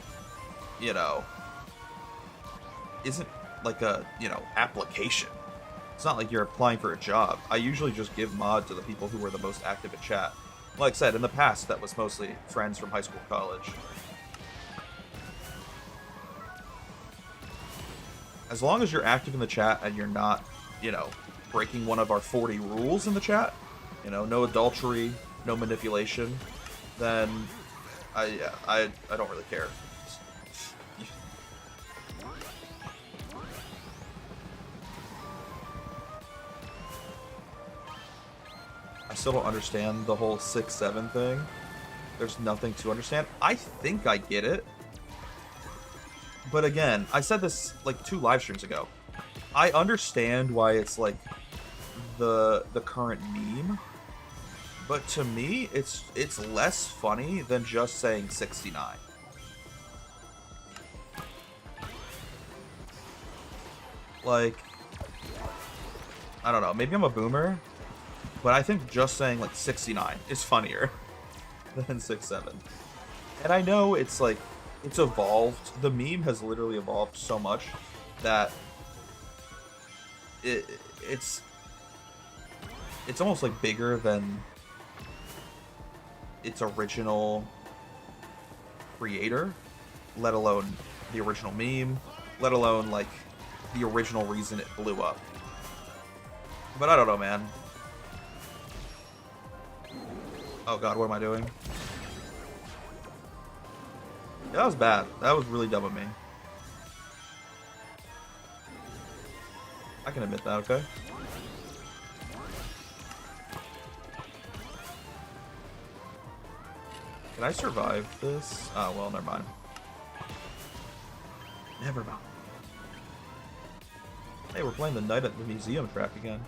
like a, application. It's not like you're applying for a job. I usually just give mod to the people who are the most active in chat. Like I said, in the past, that was mostly friends from high school, college. As long as you're active in the chat and you're not, breaking one of our 40 rules in the chat, no adultery, no manipulation, then I don't really care. I still don't understand the whole 6-7 thing. There's nothing to understand. I think I get it. But again, I said this like 2 live streams ago. I understand why it's like the current meme. But to me, it's less funny than just saying 69. Like, I don't know, maybe I'm a boomer, but I think just saying like 69 is funnier than 6-7. And I know it's like, it's evolved. The meme has literally evolved so much that it's almost like bigger than its original creator. let alone the original meme, let alone, like, the original reason it blew up. But I don't know, man. Oh god, what am I doing? Yeah, that was bad. That was really dumb of me. I can admit that, okay? Can I survive this? Oh, well, never mind. Never mind. Hey, we're playing the Night at the Museum track again.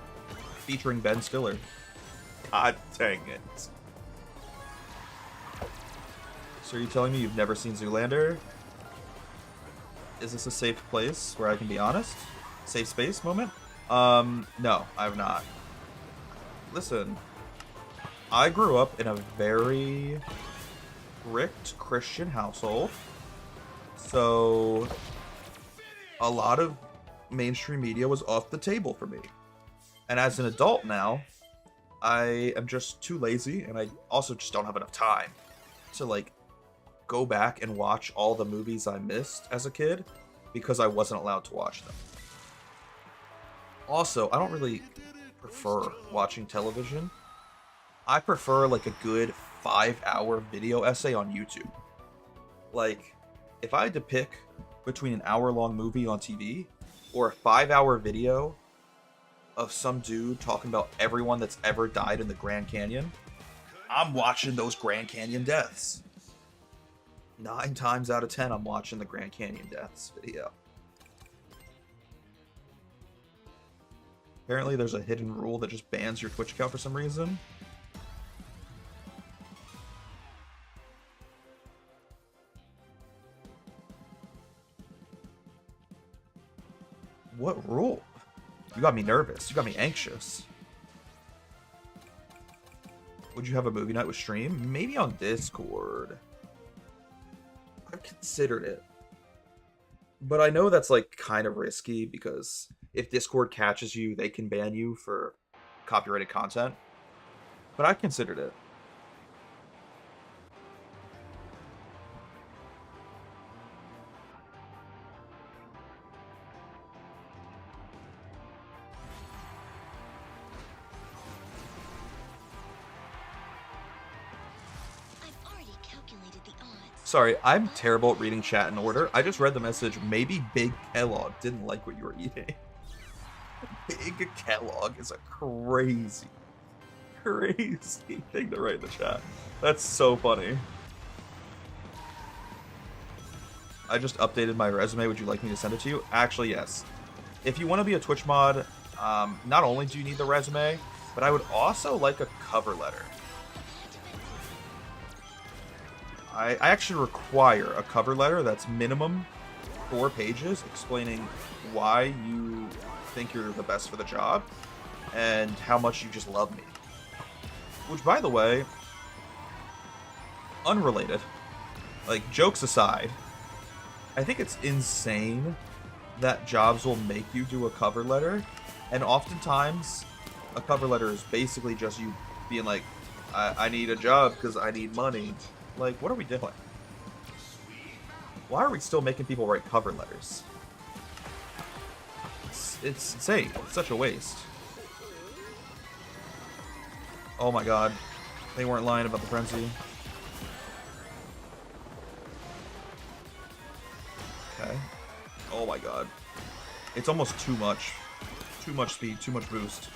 Featuring Ben Stiller. God dang it. So are you telling me you've never seen Zoolander? Is this a safe place where I can be honest? Safe space moment? No, I've not. Listen, I grew up in a very strict Christian household, so a lot of mainstream media was off the table for me. And as an adult now, I am just too lazy, and I also just don't have enough time to, like, go back and watch all the movies I missed as a kid because I wasn't allowed to watch them. Also, I don't really prefer watching television. I prefer, like, a good 5-hour video essay on YouTube. Like, if I had to pick between an hour-long movie on TV or a 5-hour video of some dude talking about everyone that's ever died in the Grand Canyon, I'm watching those Grand Canyon deaths. 9 times out of 10, I'm watching the Grand Canyon deaths video. Apparently there's a hidden rule that just bans your Twitch account for some reason. What rule? You got me nervous. You got me anxious. Would you have a movie night with stream? Maybe on Discord. I've considered it. But I know that's, like, kind of risky because if Discord catches you, they can ban you for copyrighted content. But I considered it. Sorry, I'm terrible at reading chat in order. I just read the message, maybe Big Kellogg didn't like what you were eating. Big Kellogg is a crazy thing to write in the chat. That's so funny. I just updated my resume. Would you like me to send it to you? Actually, yes. If you want to be a Twitch mod, not only do you need the resume, but I would also like a cover letter. I actually require a cover letter that's minimum 4 pages explaining why you think you're the best for the job and how much you just love me. Which, by the way, unrelated, like, jokes aside, I think it's insane that jobs will make you do a cover letter, and oftentimes a cover letter is basically just you being like, I need a job because I need money. Like, what are we doing? Why are we still making people write cover letters? It's insane. It's such a waste. Oh my god. They weren't lying about the frenzy. Okay. Oh my god. It's almost too much. Too much speed, too much boost.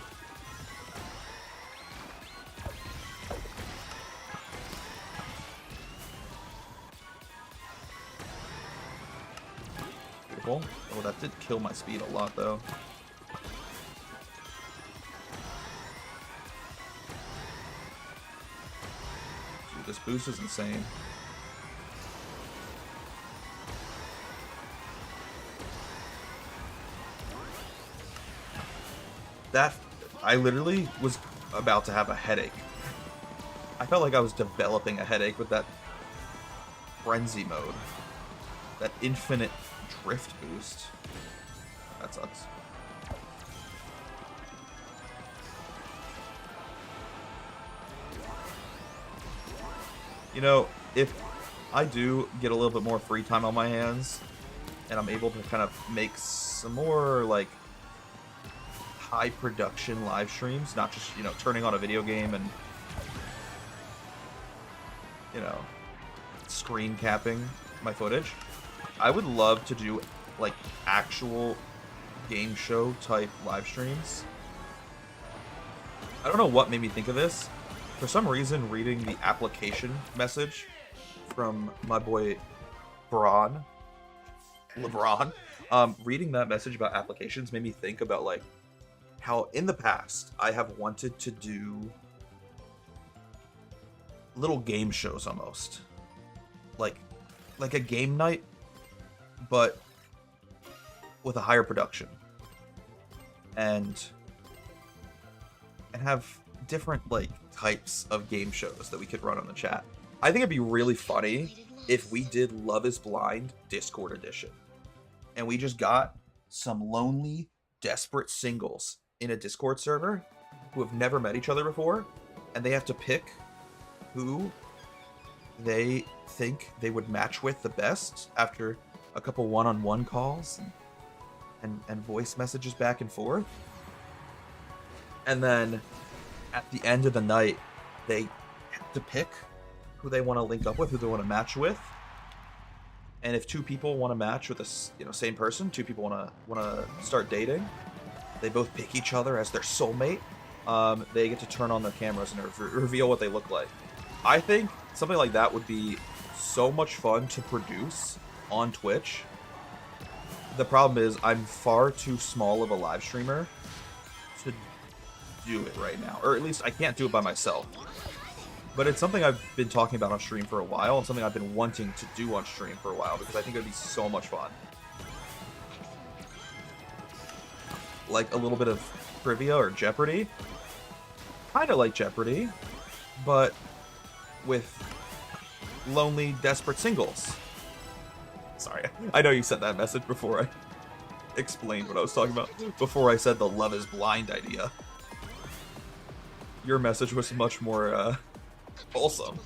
Oh, that did kill my speed a lot, though. Dude, this boost is insane. That... I literally was about to have a headache. I felt like I was developing a headache with that frenzy mode. That infinite drift boost. That sucks. You know, if I do get a little bit more free time on my hands, and I'm able to kind of make some more, like, high production live streams, not just, you know, turning on a video game and, you know, screen capping my footage. I would love to do, like, actual game show type live streams. I don't know what made me think of this. For some reason, reading the application message from my boy LeBron, reading that message about applications made me think about, like, how in the past I have wanted to do little game shows almost. Like a game night, but with a higher production. And have different, like, types of game shows that we could run on the chat. I think it'd be really funny if we did Love is Blind Discord edition. And we just got some lonely, desperate singles in a Discord server who have never met each other before, and they have to pick who they think they would match with the best after a couple one-on-one calls and voice messages back and forth. And then at the end of the night, they have to pick who they want to link up with, who they want to match with. And if two people want to match with the same person, two people want to start dating, they both pick each other as their soulmate. They get to turn on their cameras and reveal what they look like. I think something like that would be so much fun to produce on Twitch. The problem is I'm far too small of a live streamer to do it right now, or at least I can't do it by myself. But it's something I've been talking about on stream for a while, and something I've been wanting to do on stream for a while, because I think it would be so much fun. Like a little bit of trivia or Jeopardy. Kind of like Jeopardy, but with lonely, desperate singles. Sorry, I know you sent that message before I explained what I was talking about, before I said the Love is Blind idea. Your message was much more, wholesome.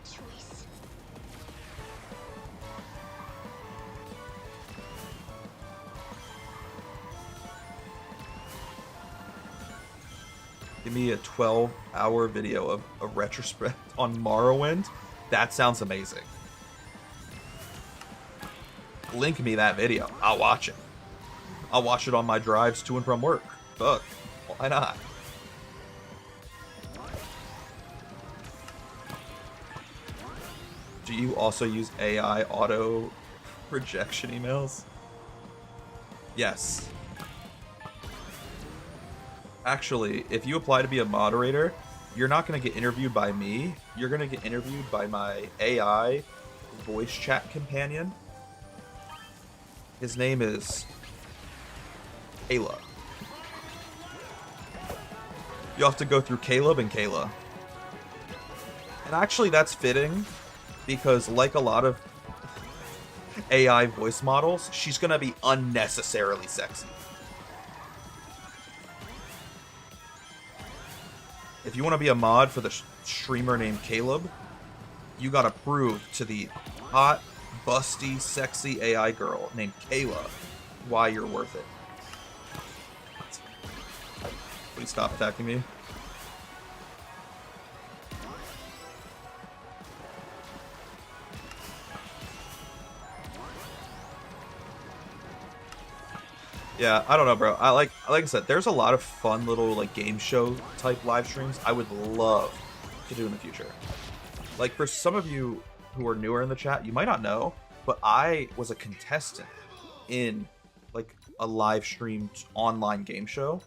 Give me a 12-hour video of a retrospect on Morrowind. That sounds amazing. Link me that video. I'll watch it. I'll watch it on my drives to and from work. Fuck. Why not? Do you also use AI auto rejection emails? Yes. Actually, if you apply to be a moderator, you're not going to get interviewed by me. You're going to get interviewed by my AI voice chat companion. His name is Kayla. You'll have to go through Caleb and Kayla. And actually, that's fitting, because like a lot of AI voice models, she's going to be unnecessarily sexy. If you want to be a mod for the streamer named Caleb, you gotta prove to the hot, busty, sexy AI girl named Kayla why you're worth it. Please stop attacking me. Yeah, I don't know, bro. Like I said, there's a lot of fun little, like, game show type live streams I would love to do in the future. Like, for some of you who are newer in the chat, you might not know, but I was a contestant in, like, a live streamed online game show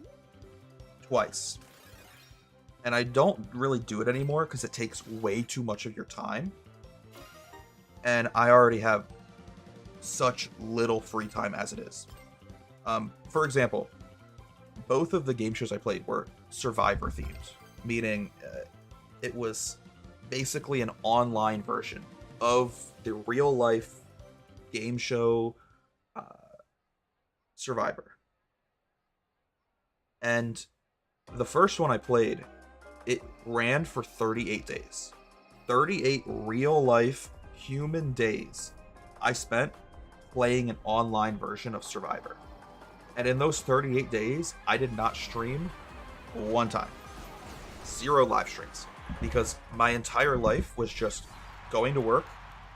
twice. And I don't really do it anymore because it takes way too much of your time. And I already have such little free time as it is. For example, both of the game shows I played were Survivor themed, meaning it was basically an online version of the real life game show Survivor. And the first one I played, it ran for 38 days. 38 real life human days I spent playing an online version of Survivor. And in those 38 days, I did not stream one time. 0 live streams. Because my entire life was just going to work,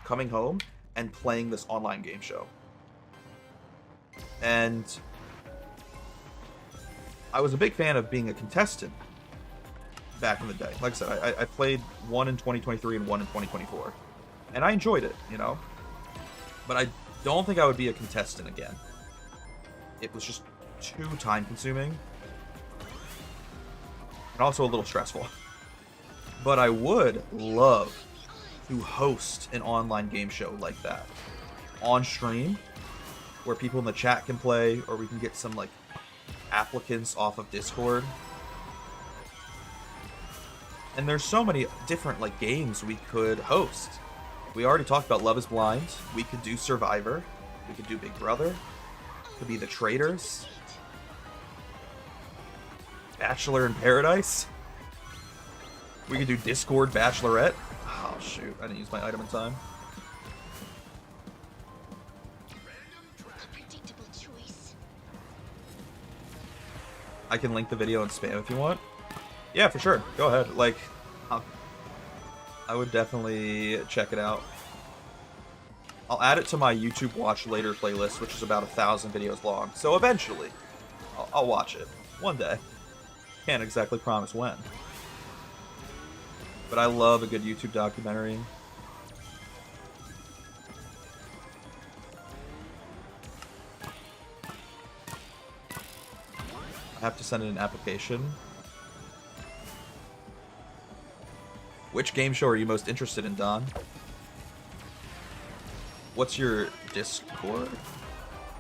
coming home, and playing this online game show. And I was a big fan of being a contestant back in the day. Like I said, I played one in 2023 and one in 2024. And I enjoyed it, you know? But I don't think I would be a contestant again. It was just too time consuming. And also a little stressful. But I would love to host an online game show like that. On stream, where people in the chat can play, or we can get some, like, applicants off of Discord. And there's so many different, like, games we could host. We already talked about Love is Blind. We could do Survivor. We could do Big Brother. Could be The Traitors. Bachelor in Paradise. We could do Discord Bachelorette. Oh, shoot. I didn't use my item in time. I can link the video and spam if you want. Yeah, for sure. Go ahead. Like, I would definitely check it out. I'll add it to my YouTube Watch Later playlist, which is about 1,000 videos long. So eventually, I'll watch it. One day. Can't exactly promise when. But I love a good YouTube documentary. I have to send in an application. Which game show are you most interested in, Don? What's your Discord?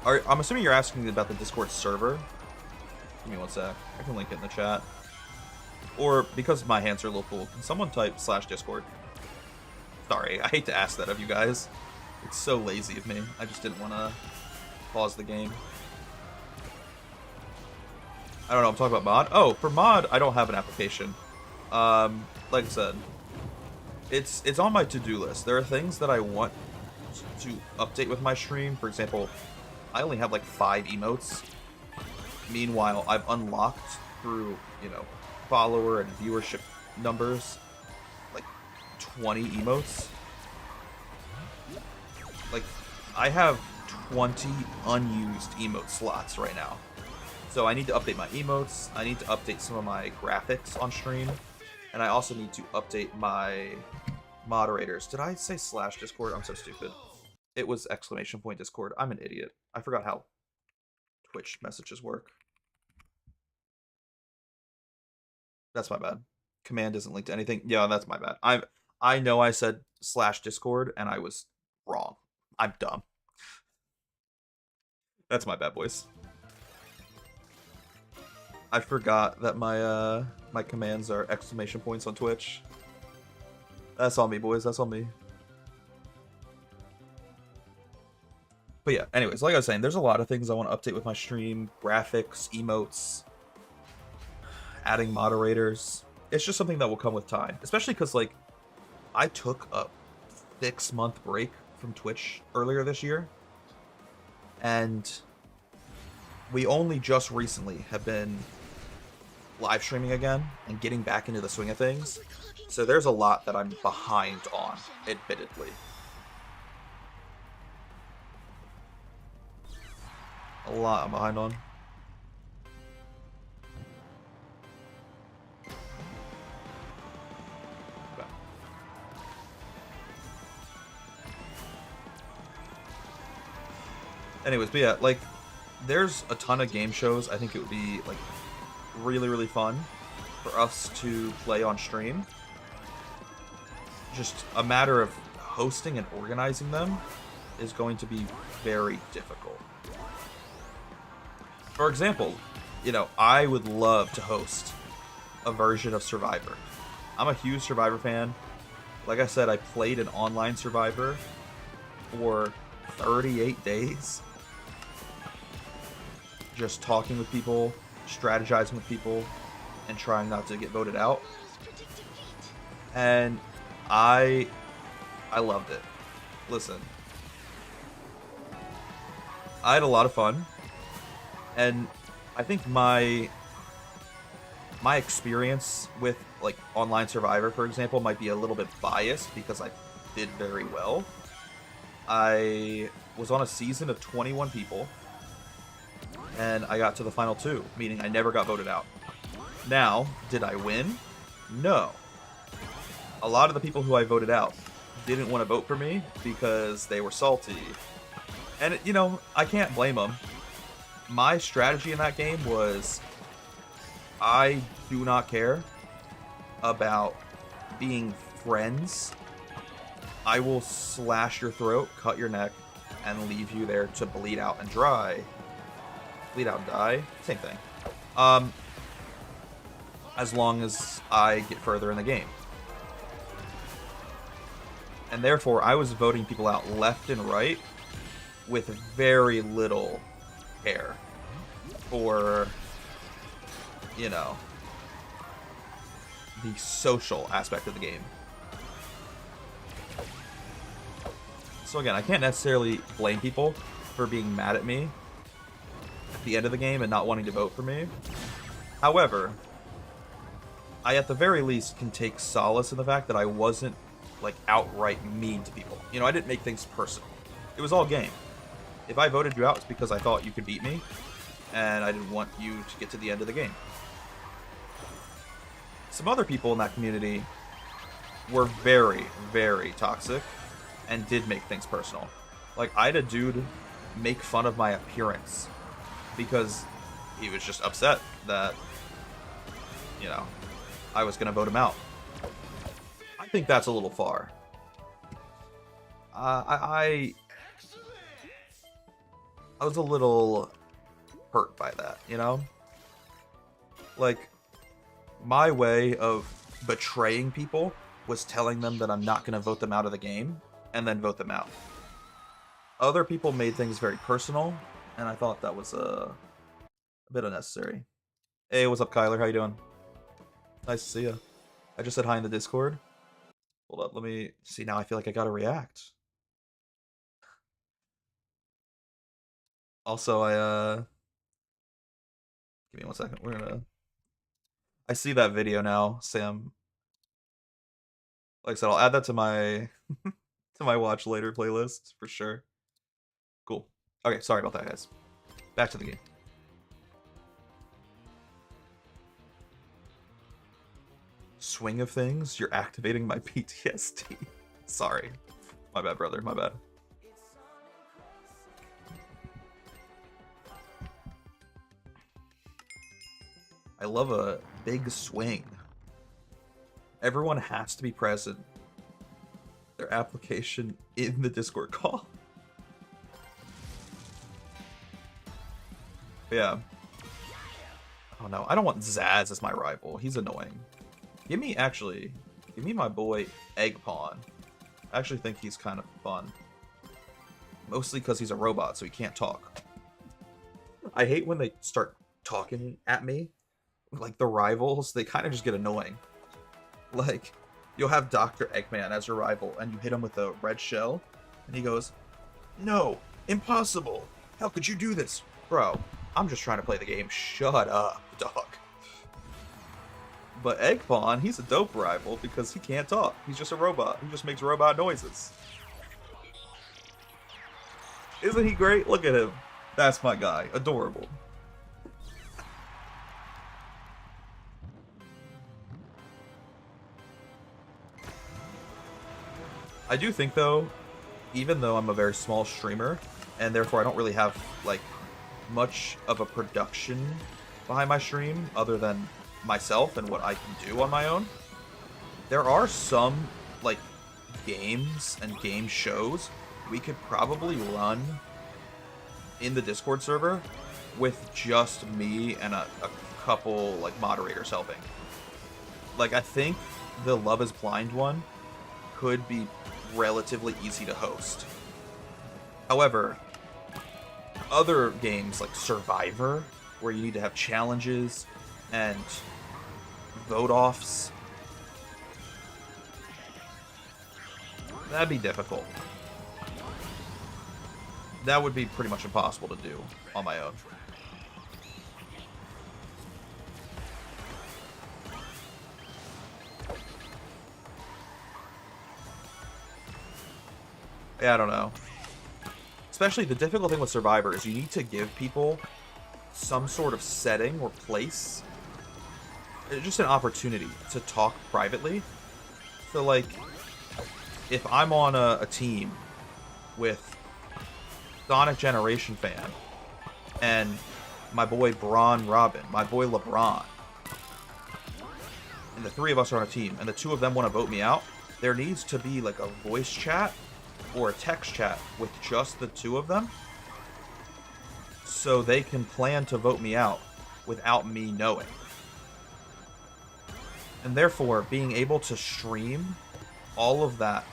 I'm assuming you're asking about the Discord server. Give me one sec. I can link it in the chat. Or, because my hands are a little full, can someone type /Discord? Sorry, I hate to ask that of you guys. It's so lazy of me. I just didn't want to pause the game. I don't know, I'm talking about mod. Oh, for mod, I don't have an application. Like I said, it's on my to-do list. There are things that I want to update with my stream. For example, I only have like 5 emotes. Meanwhile, I've unlocked through, you know, follower and viewership numbers like 20 emotes. Like, I have 20 unused emote slots right now. So I need to update my emotes, I need to update some of my graphics on stream, and I also need to update my moderators. Did I say /Discord? I'm so stupid. It was !Discord. I'm an idiot. I forgot how Twitch messages work. That's my bad. Command isn't linked to anything. Yeah, that's my bad. I know I said /Discord, and I was wrong. I'm dumb. That's my bad, boys. I forgot that my my commands are !points on Twitch. That's on me, boys. That's on me. But yeah, anyways, like I was saying, there's a lot of things I want to update with my stream. Graphics, emotes, adding moderators. It's just something that will come with time. Especially because, like, I took a 6-month break from Twitch earlier this year. And we only just recently have been live streaming again and getting back into the swing of things. So there's a lot that I'm behind on, admittedly. A lot I'm behind on. Okay. Anyways, but yeah, like, there's a ton of game shows. I think it would be, like, really fun for us to play on stream. Just a matter of hosting and organizing them is going to be very difficult. For example, you know, I would love to host a version of Survivor. I'm a huge Survivor fan. Like I said, I played an online Survivor for 38 days. Just talking with people, strategizing with people, and trying not to get voted out. And I loved it. listen. I had a lot of fun, and I think my experience with like Online Survivor, for example, might be a little bit biased because I did very well. I was on a season of 21 people, and I got to the final 2, meaning I never got voted out. Now, did I win? No. A lot of the people who I voted out didn't want to vote for me because they were salty. And, you know, I can't blame them. My strategy in that game was I do not care about being friends. I will slash your throat, cut your neck, and leave you there to bleed out and dry. Bleed out and die? Same thing. As long as I get further in the game. And therefore, I was voting people out left and right with very little care for, you know, the social aspect of the game. So again, I can't necessarily blame people for being mad at me at the end of the game and not wanting to vote for me. However, I at the very least can take solace in the fact that I wasn't like outright mean to people. You know, I didn't make things personal. It was all game. If I voted you out, it's because I thought you could beat me, and I didn't want you to get to the end of the game. Some other people in that community were very, very toxic and did make things personal. Like, I had a dude make fun of my appearance because he was just upset that, you know, I was going to vote him out. I think that's a little far. I was a little hurt by that, you know? Like, my way of betraying people was telling them that I'm not going to vote them out of the game and then vote them out. Other people made things very personal, and I thought that was a bit unnecessary. Hey, what's up, Kyler? How you doing? Nice to see you. I just said hi in the Discord. Hold up, let me see. Now I feel like I gotta react. Also, give me 1 second. I see that video now, Sam. Like I said, I'll add that to my to my watch later playlist for sure. Cool. Okay, sorry about that, guys. Back to the game. Swing of things, you're activating my PTSD. Sorry. My bad, brother. My bad. I love a big swing. Everyone has to be present. Their application in the Discord call. Yeah. Oh no, I don't want Zaz as my rival. He's annoying. Give me my boy Egg Pawn. I actually think he's kind of fun. Mostly because he's a robot, so he can't talk. I hate when they start talking at me. Like, the rivals, they kind of just get annoying. Like, you'll have Dr. Eggman as your rival, and you hit him with a red shell, and he goes, "No, impossible. How could you do this?" Bro, I'm just trying to play the game. Shut up, dog. But Egg Pawn, he's a dope rival because he can't talk. He's just a robot. He just makes robot noises. Isn't he great? Look at him. That's my guy. Adorable. I do think, though, even though I'm a very small streamer, and therefore I don't really have, like, much of a production behind my stream other than myself and what I can do on my own, there are some, like, games and game shows we could probably run in the Discord server with just me and a couple, like, moderators helping. Like, I think the Love is Blind one could be relatively easy to host. However, other games like Survivor, where you need to have challenges and vote-offs, that'd be difficult. that would be pretty much impossible to do on my own. Yeah, I don't know. Especially the difficult thing with Survivor is you need to give people some sort of setting or place, just an opportunity to talk privately. So, like, if I'm on a team with Sonic Generation fan and my boy Braun Robin, my boy LeBron, and the three of us are on a team, and the two of them want to vote me out, there needs to be like a voice chat or a text chat with just the two of them so they can plan to vote me out without me knowing. And therefore, being able to stream all of that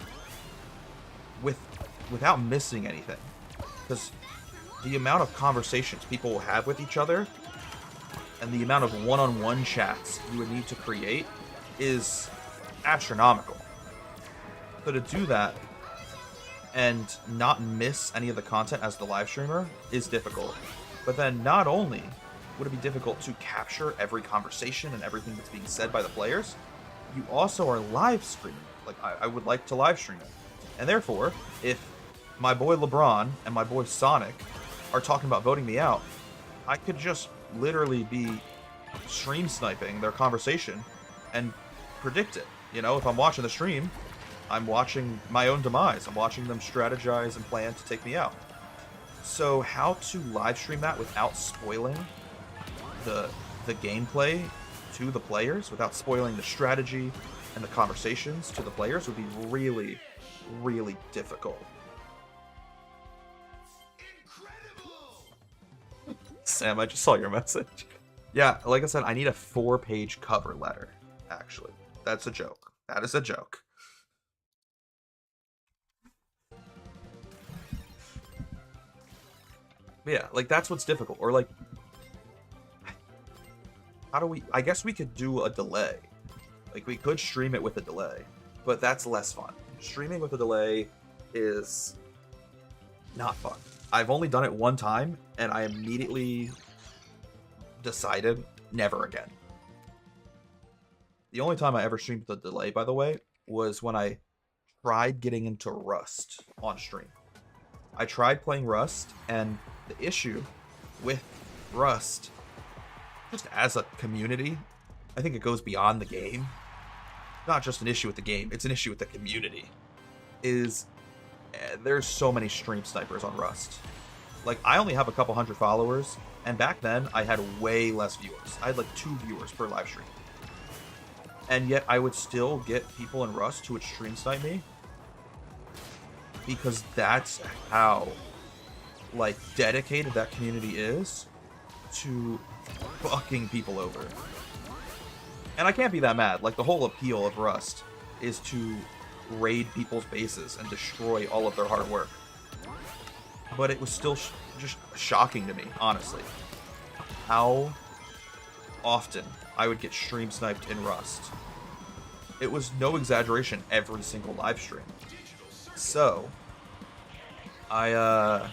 without missing anything. Because the amount of conversations people will have with each other and the amount of one-on-one chats you would need to create is astronomical. So to do that and not miss any of the content as the live streamer is difficult. But then not only would it be difficult to capture every conversation and everything that's being said by the players, you also are live streaming. Like, I would like to live stream it. And therefore, if my boy LeBron and my boy Sonic are talking about voting me out, I could just literally be stream sniping their conversation and predict it. You know, if I'm watching the stream, I'm watching my own demise. I'm watching them strategize and plan to take me out. So how to live stream that without spoiling the gameplay to the players, without spoiling the strategy and the conversations to the players, would be really, really difficult. Sam, I just saw your message. Yeah, like I said, I need a 4-page cover letter, actually. That's a joke. That is a joke. But yeah, like, that's what's difficult. Or, like, how do we... I guess we could do a delay. Like, we could stream it with a delay, but that's less fun. Streaming with a delay is not fun. I've only done it one time, and I immediately decided never again. The only time I ever streamed with a delay, by the way, was when I tried getting into Rust on stream. I tried playing Rust, and the issue with Rust, just as a community, I think it goes beyond the game. Not just an issue with the game, it's an issue with the community. Is there's so many stream snipers on Rust. Like, I only have a couple hundred followers, and back then I had way less viewers. I had like 2 viewers per live stream. And yet I would still get people in Rust who would stream snipe me, because that's how, like, dedicated that community is to fucking people over. And I can't be that mad. Like, the whole appeal of Rust is to raid people's bases and destroy all of their hard work. But it was still just shocking to me, honestly, how often I would get stream sniped in Rust. It was no exaggeration every single live stream. So, I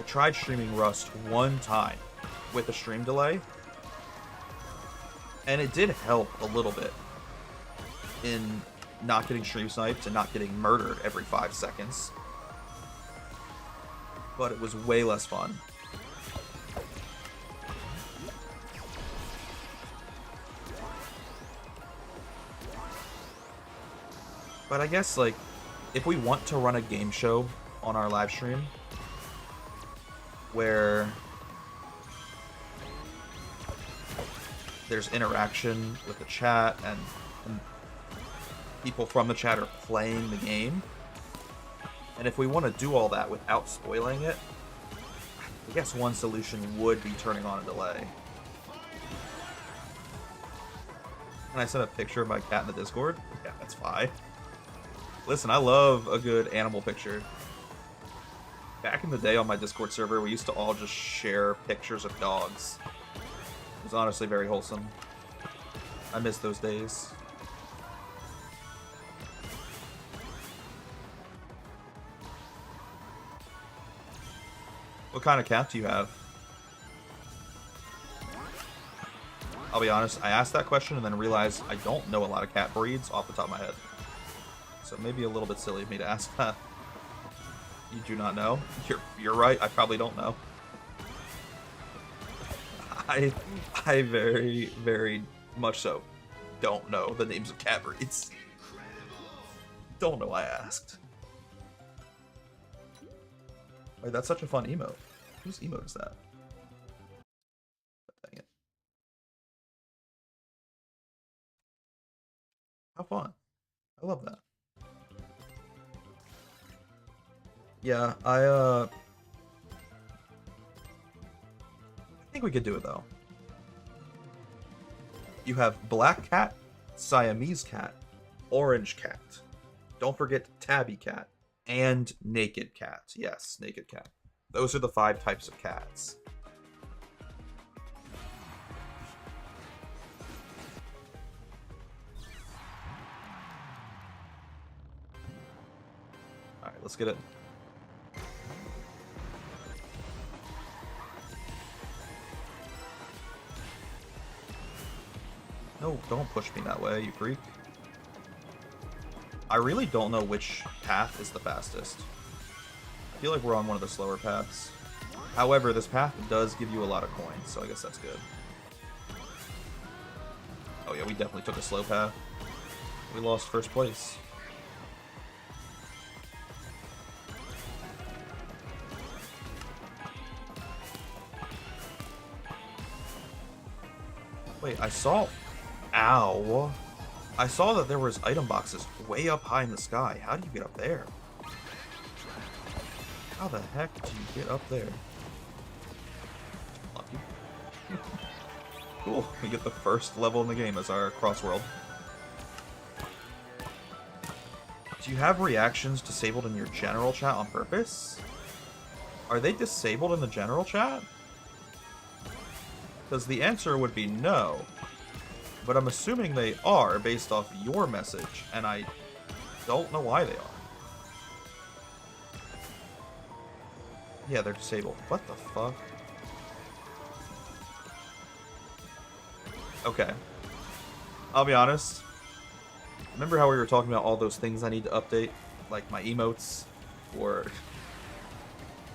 tried streaming Rust one time with a stream delay, and it did help a little bit in not getting stream sniped and not getting murdered every 5 seconds. But it was way less fun. But I guess, like, if we want to run a game show on our live stream where there's interaction with the chat and people from the chat are playing the game, and if we want to do all that without spoiling it, I guess one solution would be turning on a delay. Can I send a picture of my cat in the Discord? Yeah, that's fine. Listen, I love a good animal picture. Back in the day on my Discord server, we used to all just share pictures of dogs. It was honestly very wholesome. I miss those days. What kind of cat do you have? I'll be honest, I asked that question and then realized I don't know a lot of cat breeds off the top of my head. So maybe a little bit silly of me to ask that. You do not know? You're right, I probably don't know. I very, very much so don't know the names of cat breeds. Don't know why I asked. Wait, that's such a fun emote. Whose emote is that? Dang it. How fun. I love that. Yeah, I think we could do it though. You have black cat, Siamese cat, orange cat. Don't forget tabby cat and naked cat. Yes, naked cat. Those are the 5 types of cats. All right, let's get it. No, don't push me that way, you freak. I really don't know which path is the fastest. I feel like we're on one of the slower paths. However, this path does give you a lot of coins, so I guess that's good. Oh yeah, we definitely took a slow path. We lost first place. Wait, I saw... Ow. I saw that there was item boxes way up high in the sky. How do you get up there? How the heck do you get up there? Lucky. Cool. We get the first level in the game as our crossworld. Do you have reactions disabled in your general chat on purpose? Are they disabled in the general chat? Because the answer would be no. But I'm assuming they are based off your message, and I don't know why they are. Yeah, they're disabled. What the fuck? Okay. I'll be honest. Remember how we were talking about all those things I need to update? Like my emotes, or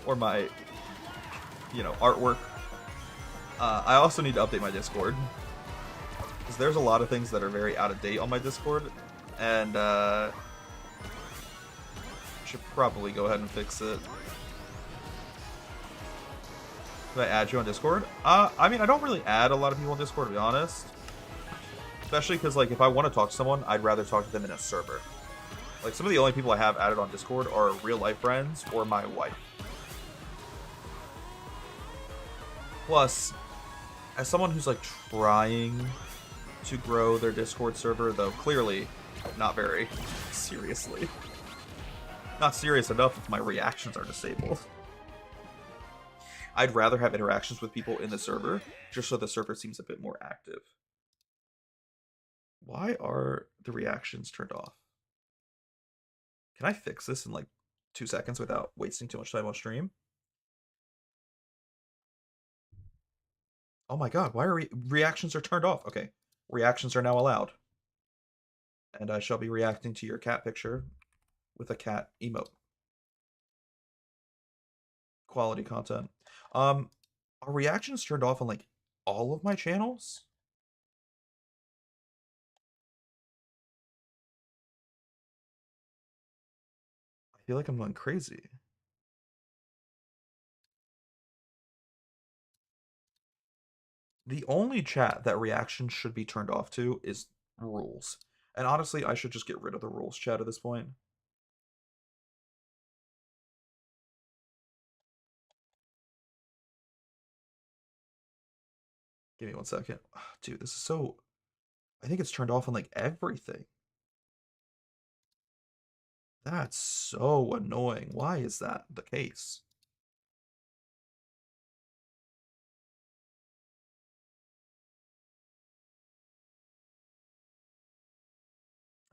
my, artwork. I also need to update my Discord. Because there's a lot of things that are very out of date on my Discord. And, I should probably go ahead and fix it. Did I add you on Discord? I mean, I don't really add a lot of people on Discord, to be honest. Especially because, like, if I want to talk to someone, I'd rather talk to them in a server. Like, some of the only people I have added on Discord are real-life friends or my wife. Plus, as someone who's, like, trying to grow their Discord server, though clearly not very seriously. Not serious enough if my reactions are disabled. I'd rather have interactions with people in the server, just so the server seems a bit more active. Why are the reactions turned off? Can I fix this in like 2 seconds without wasting too much time on stream? Oh my god, why are reactions are turned off? Okay, reactions are now allowed. And I shall be reacting to your cat picture with a cat emote. Quality content. Are reactions turned off on like all of my channels? I feel like I'm going crazy. The only chat that reactions should be turned off to is rules. And honestly, I should just get rid of the rules chat at this point. Give me 1 second. Dude, this is so... I think it's turned off on like everything. That's so annoying. Why is that the case?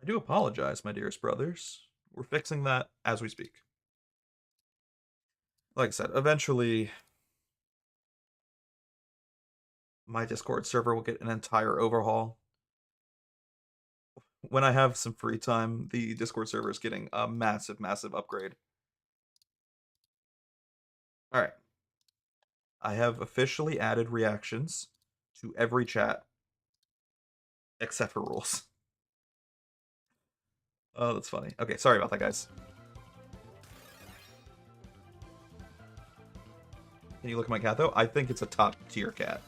I do apologize, my dearest brothers. We're fixing that as we speak. Like I said, eventually my Discord server will get an entire overhaul. When I have some free time, the Discord server is getting a massive, massive upgrade. All right. I have officially added reactions to every chat except for rules. Oh, that's funny. Okay, sorry about that, guys. Can you look at my cat, though? I think it's a top tier cat.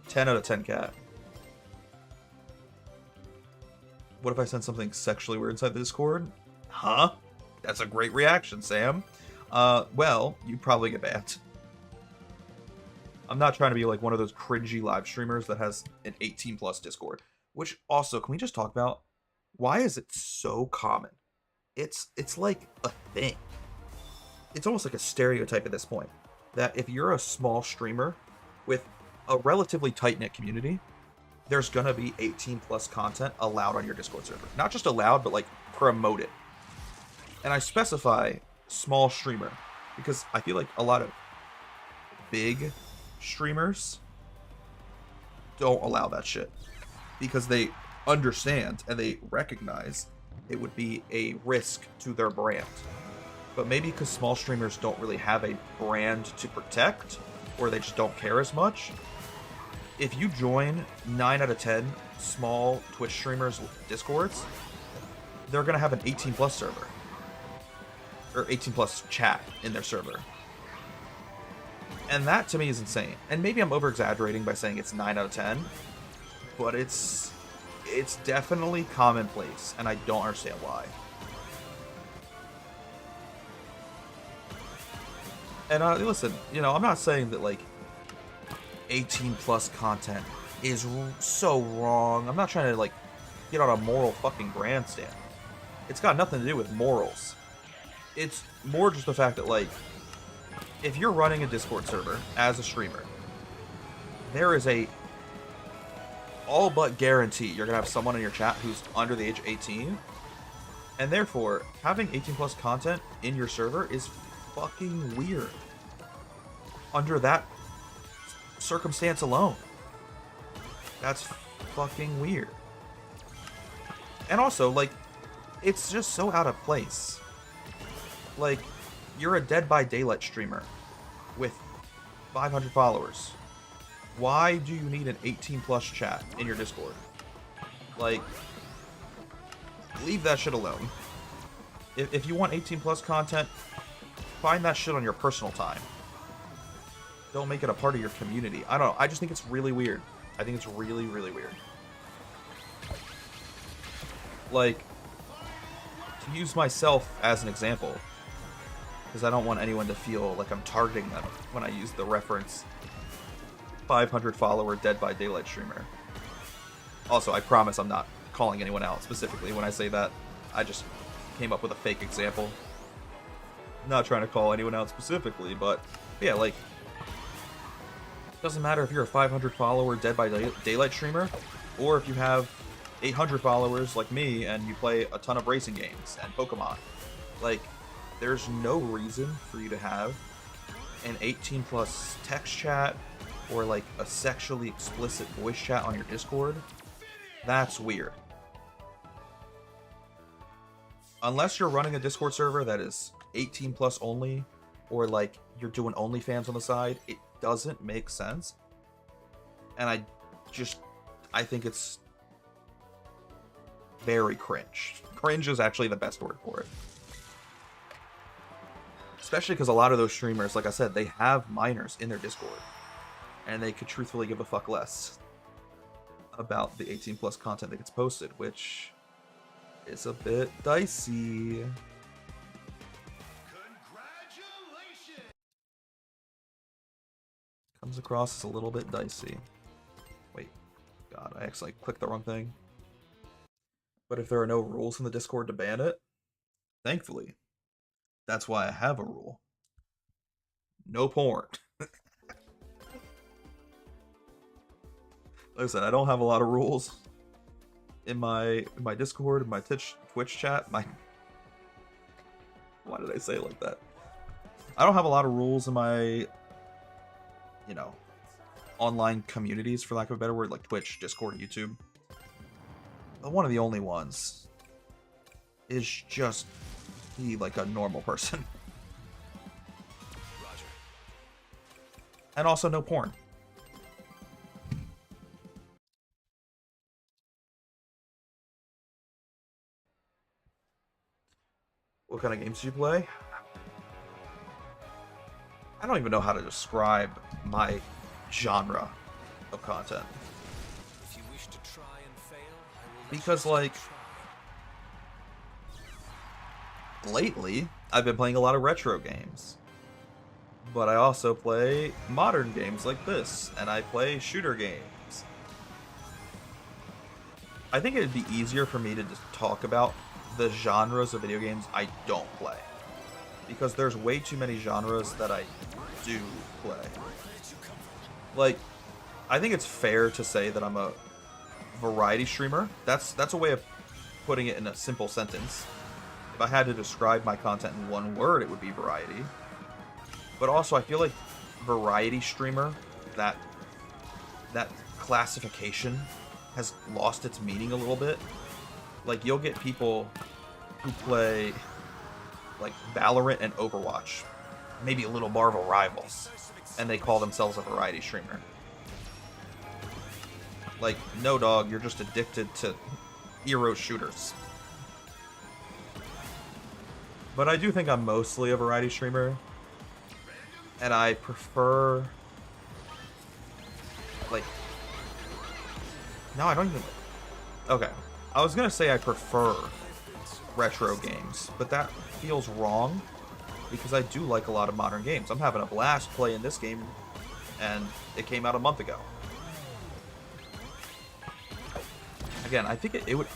10 out of 10 cat. What if I send something sexually weird inside the Discord? Huh? That's a great reaction, Sam. Well, you'd probably get banned. I'm not trying to be like one of those cringy live streamers that has an 18 plus Discord. Which also, can we just talk about why is it so common? It's like a thing. It's almost like a stereotype at this point that if you're a small streamer with a relatively tight-knit community, there's gonna be 18 plus content allowed on your Discord server. Not just allowed, but like promoted. And I specify small streamer because I feel like a lot of big streamers don't allow that shit because they understand and they recognize it would be a risk to their brand. But maybe because small streamers don't really have a brand to protect, or they just don't care as much, if you join 9 out of 10 small Twitch streamers' Discords, they're going to have an 18 plus server. Or 18 plus chat in their server. And that to me is insane. And maybe I'm over exaggerating by saying it's 9 out of 10, but it's definitely commonplace, and I don't understand why. And listen, you know, I'm not saying that like 18 plus content is so wrong. I'm not trying to like get on a moral fucking grandstand. It's got nothing to do with morals. It's more just the fact that like if you're running a Discord server as a streamer, there is a all but guarantee you're gonna have someone in your chat who's under the age of 18, and therefore having 18 plus content in your server is fucking weird under that circumstance alone. That's fucking weird. And also, like, it's just so out of place. Like, you're a Dead by Daylight streamer with 500 followers. Why do you need an 18 plus chat in your Discord? Like, leave that shit alone. If you want 18 plus content, find that shit on your personal time. Don't make it a part of your community. I don't know. I just think it's really weird. I think it's really, really weird. Like, to use myself as an example, because I don't want anyone to feel like I'm targeting them when I use the reference 500 follower Dead by Daylight streamer. Also, I promise I'm not calling anyone out specifically when I say that. I just came up with a fake example. Not trying to call anyone out specifically, but yeah, like, doesn't matter if you're a 500 follower Dead by Daylight streamer, or if you have 800 followers like me and you play a ton of racing games and Pokemon. Like, there's no reason for you to have an 18 plus text chat or like a sexually explicit voice chat on your Discord. That's weird. Unless you're running a Discord server that is 18 plus only, or like you're doing OnlyFans on the side, it doesn't make sense. And I think it's very cringe. Cringe is actually the best word for it. Especially because a lot of those streamers, like I said, they have minors in their Discord. And they could truthfully give a fuck less about the 18 plus content that gets posted, which is a bit dicey. Comes across as a little bit dicey. Wait, God, I actually clicked the wrong thing. But if there are no rules in the Discord to ban it, thankfully, that's why I have a rule. No porn. Like I said, I don't have a lot of rules in my Discord, in my Twitch chat. Why did I say it like that? I don't have a lot of rules in my, you know, online communities, for lack of a better word, like Twitch, Discord, YouTube. But one of the only ones is just be like a normal person.
Roger.
And also no porn. What kind of games do you play? I don't even know how to describe my genre of content.
If you wish to try and fail, I will
Because, like, lately, I've been playing a lot of retro games. But I also play modern games like this, and I play shooter games. I think it'd be easier for me to just talk about the genres of video games I don't play. Because there's way too many genres that I do play. Like, I think it's fair to say that I'm a variety streamer. That's a way of putting it in a simple sentence. If I had to describe my content in one word, it would be variety. But also, I feel like variety streamer, that classification has lost its meaning a little bit. Like, you'll get people who play like Valorant and Overwatch, maybe a little Marvel Rivals, and they call themselves a variety streamer. Like, no, dog, you're just addicted to hero shooters. But I do think I'm mostly a variety streamer, and I prefer, like, no, I don't even, okay, I was gonna say I prefer retro games, but that feels wrong, because I do like a lot of modern games. I'm having a blast playing this game, and it came out a month ago. Again, I think it would,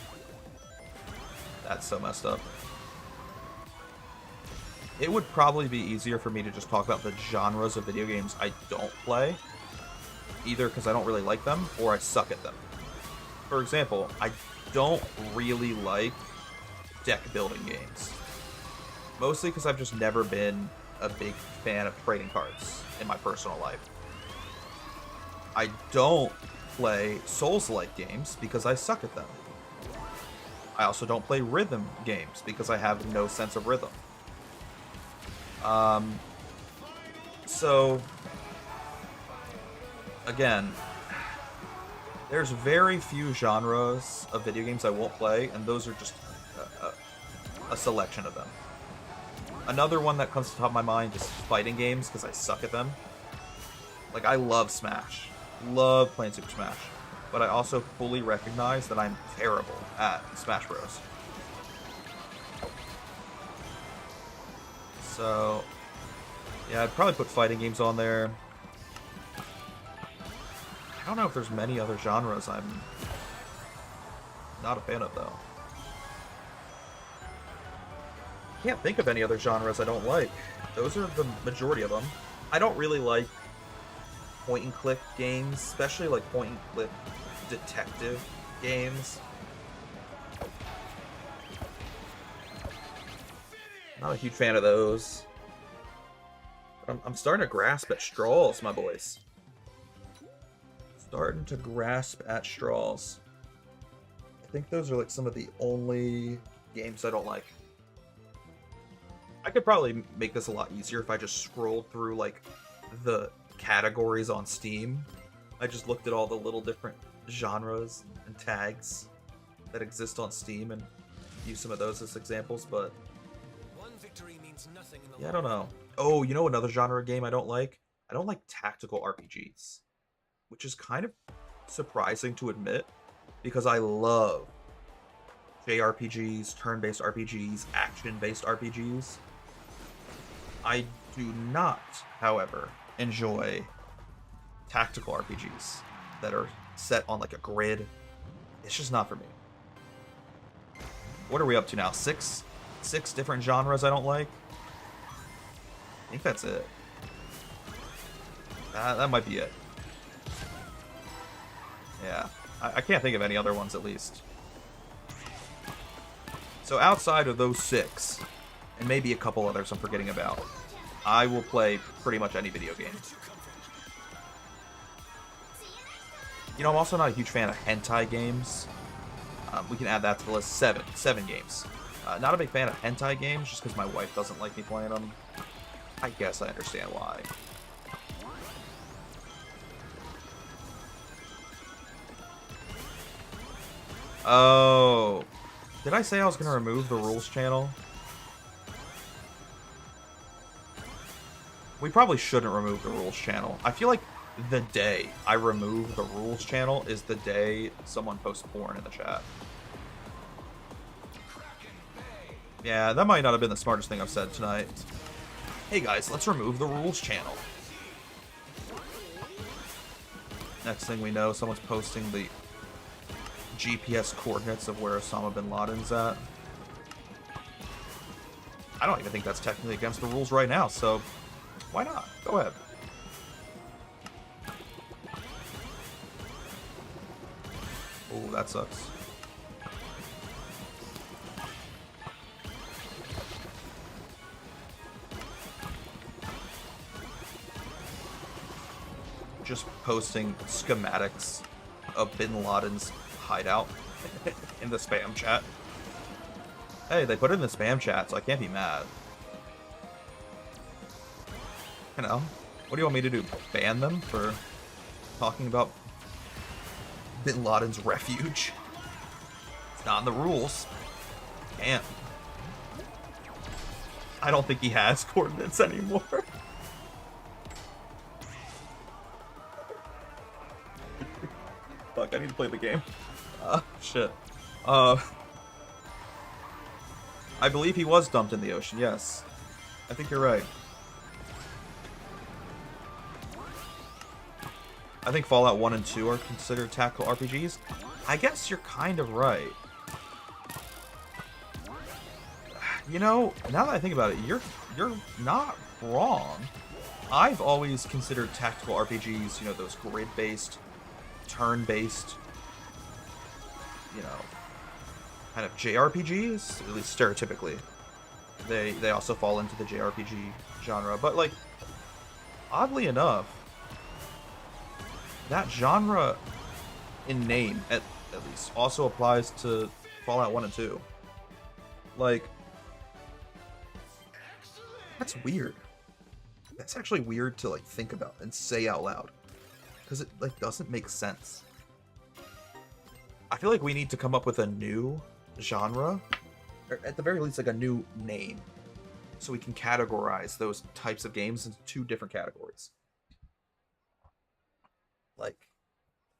that's so messed up. It would probably be easier for me to just talk about the genres of video games I don't play, either because I don't really like them, or I suck at them. For example, I don't really like deck building games. Mostly because I've just never been a big fan of trading cards in my personal life. I don't play Souls-like games because I suck at them. I also don't play rhythm games because I have no sense of rhythm. So, again, there's very few genres of video games I won't play, and those are just a selection of them. Another one that comes to the top of my mind is fighting games, because I suck at them. Like, I love Smash. Love playing Super Smash. But I also fully recognize that I'm terrible at Smash Bros. So, yeah, I'd probably put fighting games on there. I don't know if there's many other genres I'm not a fan of, though. Can't think of any other genres I don't like. Those are the majority of them. I don't really like point-and-click games, especially like point-and-click detective games. Not a huge fan of those. I'm starting to grasp at straws, my boys. Starting to grasp at straws. I think those are like some of the only games I don't like. I could probably make this a lot easier if I just scrolled through like the categories on Steam. I just looked at all the little different genres and tags that exist on Steam and use some of those as examples, but
One victory means nothing in the
yeah, I don't know. Oh, you know another genre game I don't like? I don't like tactical RPGs, which is kind of surprising to admit because I love JRPGs, turn-based RPGs, action-based RPGs. I do not, however, enjoy tactical RPGs that are set on like a grid. It's just not for me. What are we up to now? Six different genres I don't like? I think that's it. That might be it. Yeah. I can't think of any other ones, at least. So outside of those 6, and maybe a couple others I'm forgetting about, I will play pretty much any video game. You know, I'm also not a huge fan of hentai games. We can add that to the list. Seven games. Not a big fan of hentai games, just because my wife doesn't like me playing them. I guess I understand why. Oh. Did I say I was going to remove the rules channel? We probably shouldn't remove the rules channel. I feel like the day I remove the rules channel is the day someone posts porn in the chat. Yeah, that might not have been the smartest thing I've said tonight. Hey guys, let's remove the rules channel. Next thing we know, someone's posting the GPS coordinates of where Osama bin Laden's at. I don't even think that's technically against the rules right now, so why not? Go ahead. Oh, that sucks. Just posting schematics of bin Laden's hideout in the spam chat. Hey, they put it in the spam chat, so I can't be mad. You know, what do you want me to do? Ban them for talking about bin Laden's refuge? It's not in the rules. Damn. I don't think he has coordinates anymore. Fuck, I need to play the game. Shit. I believe he was dumped in the ocean, yes. I think you're right. I think Fallout 1 and 2 are considered tactical RPGs. I guess you're kind of right. You know, now that I think about it, you're not wrong. I've always considered tactical RPGs, you know, those grid-based, turn-based, you know, kind of JRPGs, at least stereotypically. They also fall into the JRPG genre, but like, oddly enough, that genre, in name at least, also applies to Fallout 1 and 2. Like, that's weird. That's actually weird to like think about and say out loud, because it like doesn't make sense. I feel like we need to come up with a new genre, or at the very least like a new name, so we can categorize those types of games into two different categories. Like,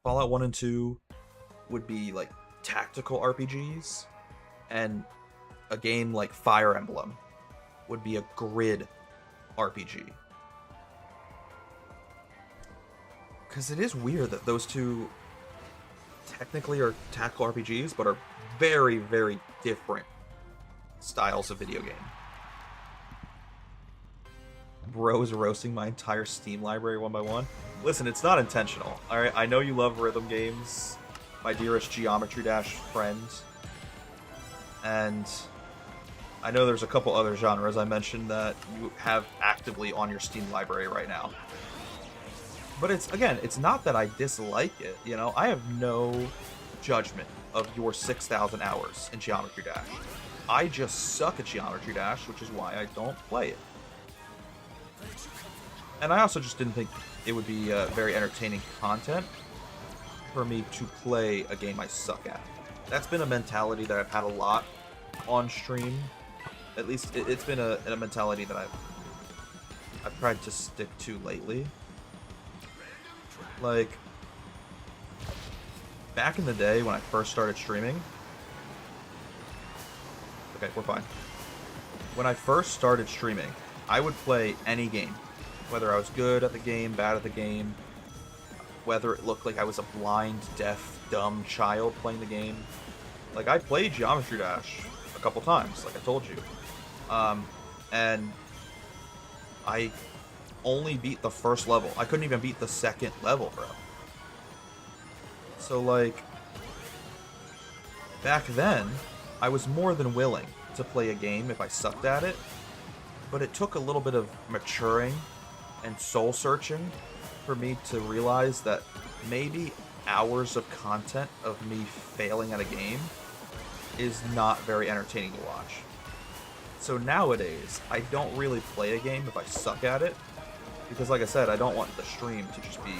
Fallout 1 and 2 would be like tactical RPGs, and a game like Fire Emblem would be a grid RPG. Because it is weird that those two technically are tactical RPGs, but are very, very different styles of video game. Bro is roasting my entire Steam library one by one. Listen, it's not intentional. Alright, I know you love rhythm games, my dearest Geometry Dash friend. And I know there's a couple other genres I mentioned that you have actively on your Steam library right now. But it's not that I dislike it, you know? I have no judgment of your 6,000 hours in Geometry Dash. I just suck at Geometry Dash, which is why I don't play it. And I also just didn't think it would be very entertaining content for me to play a game I suck at. That's been a mentality that I've had a lot on stream. At least it's been a mentality that I've tried to stick to lately. Like, back in the day when I first started streaming... Okay, we're fine. When I first started streaming, I would play any game. Whether I was good at the game, bad at the game, whether it looked like I was a blind, deaf, dumb child playing the game. Like, I played Geometry Dash a couple times, like I told you. And I only beat the first level. I couldn't even beat the second level, bro. So, like, back then, I was more than willing to play a game if I sucked at it, but it took a little bit of maturing and soul searching for me to realize that maybe hours of content of me failing at a game is not very entertaining to watch. So nowadays, I don't really play a game if I suck at it, because like I said, I don't want the stream to just be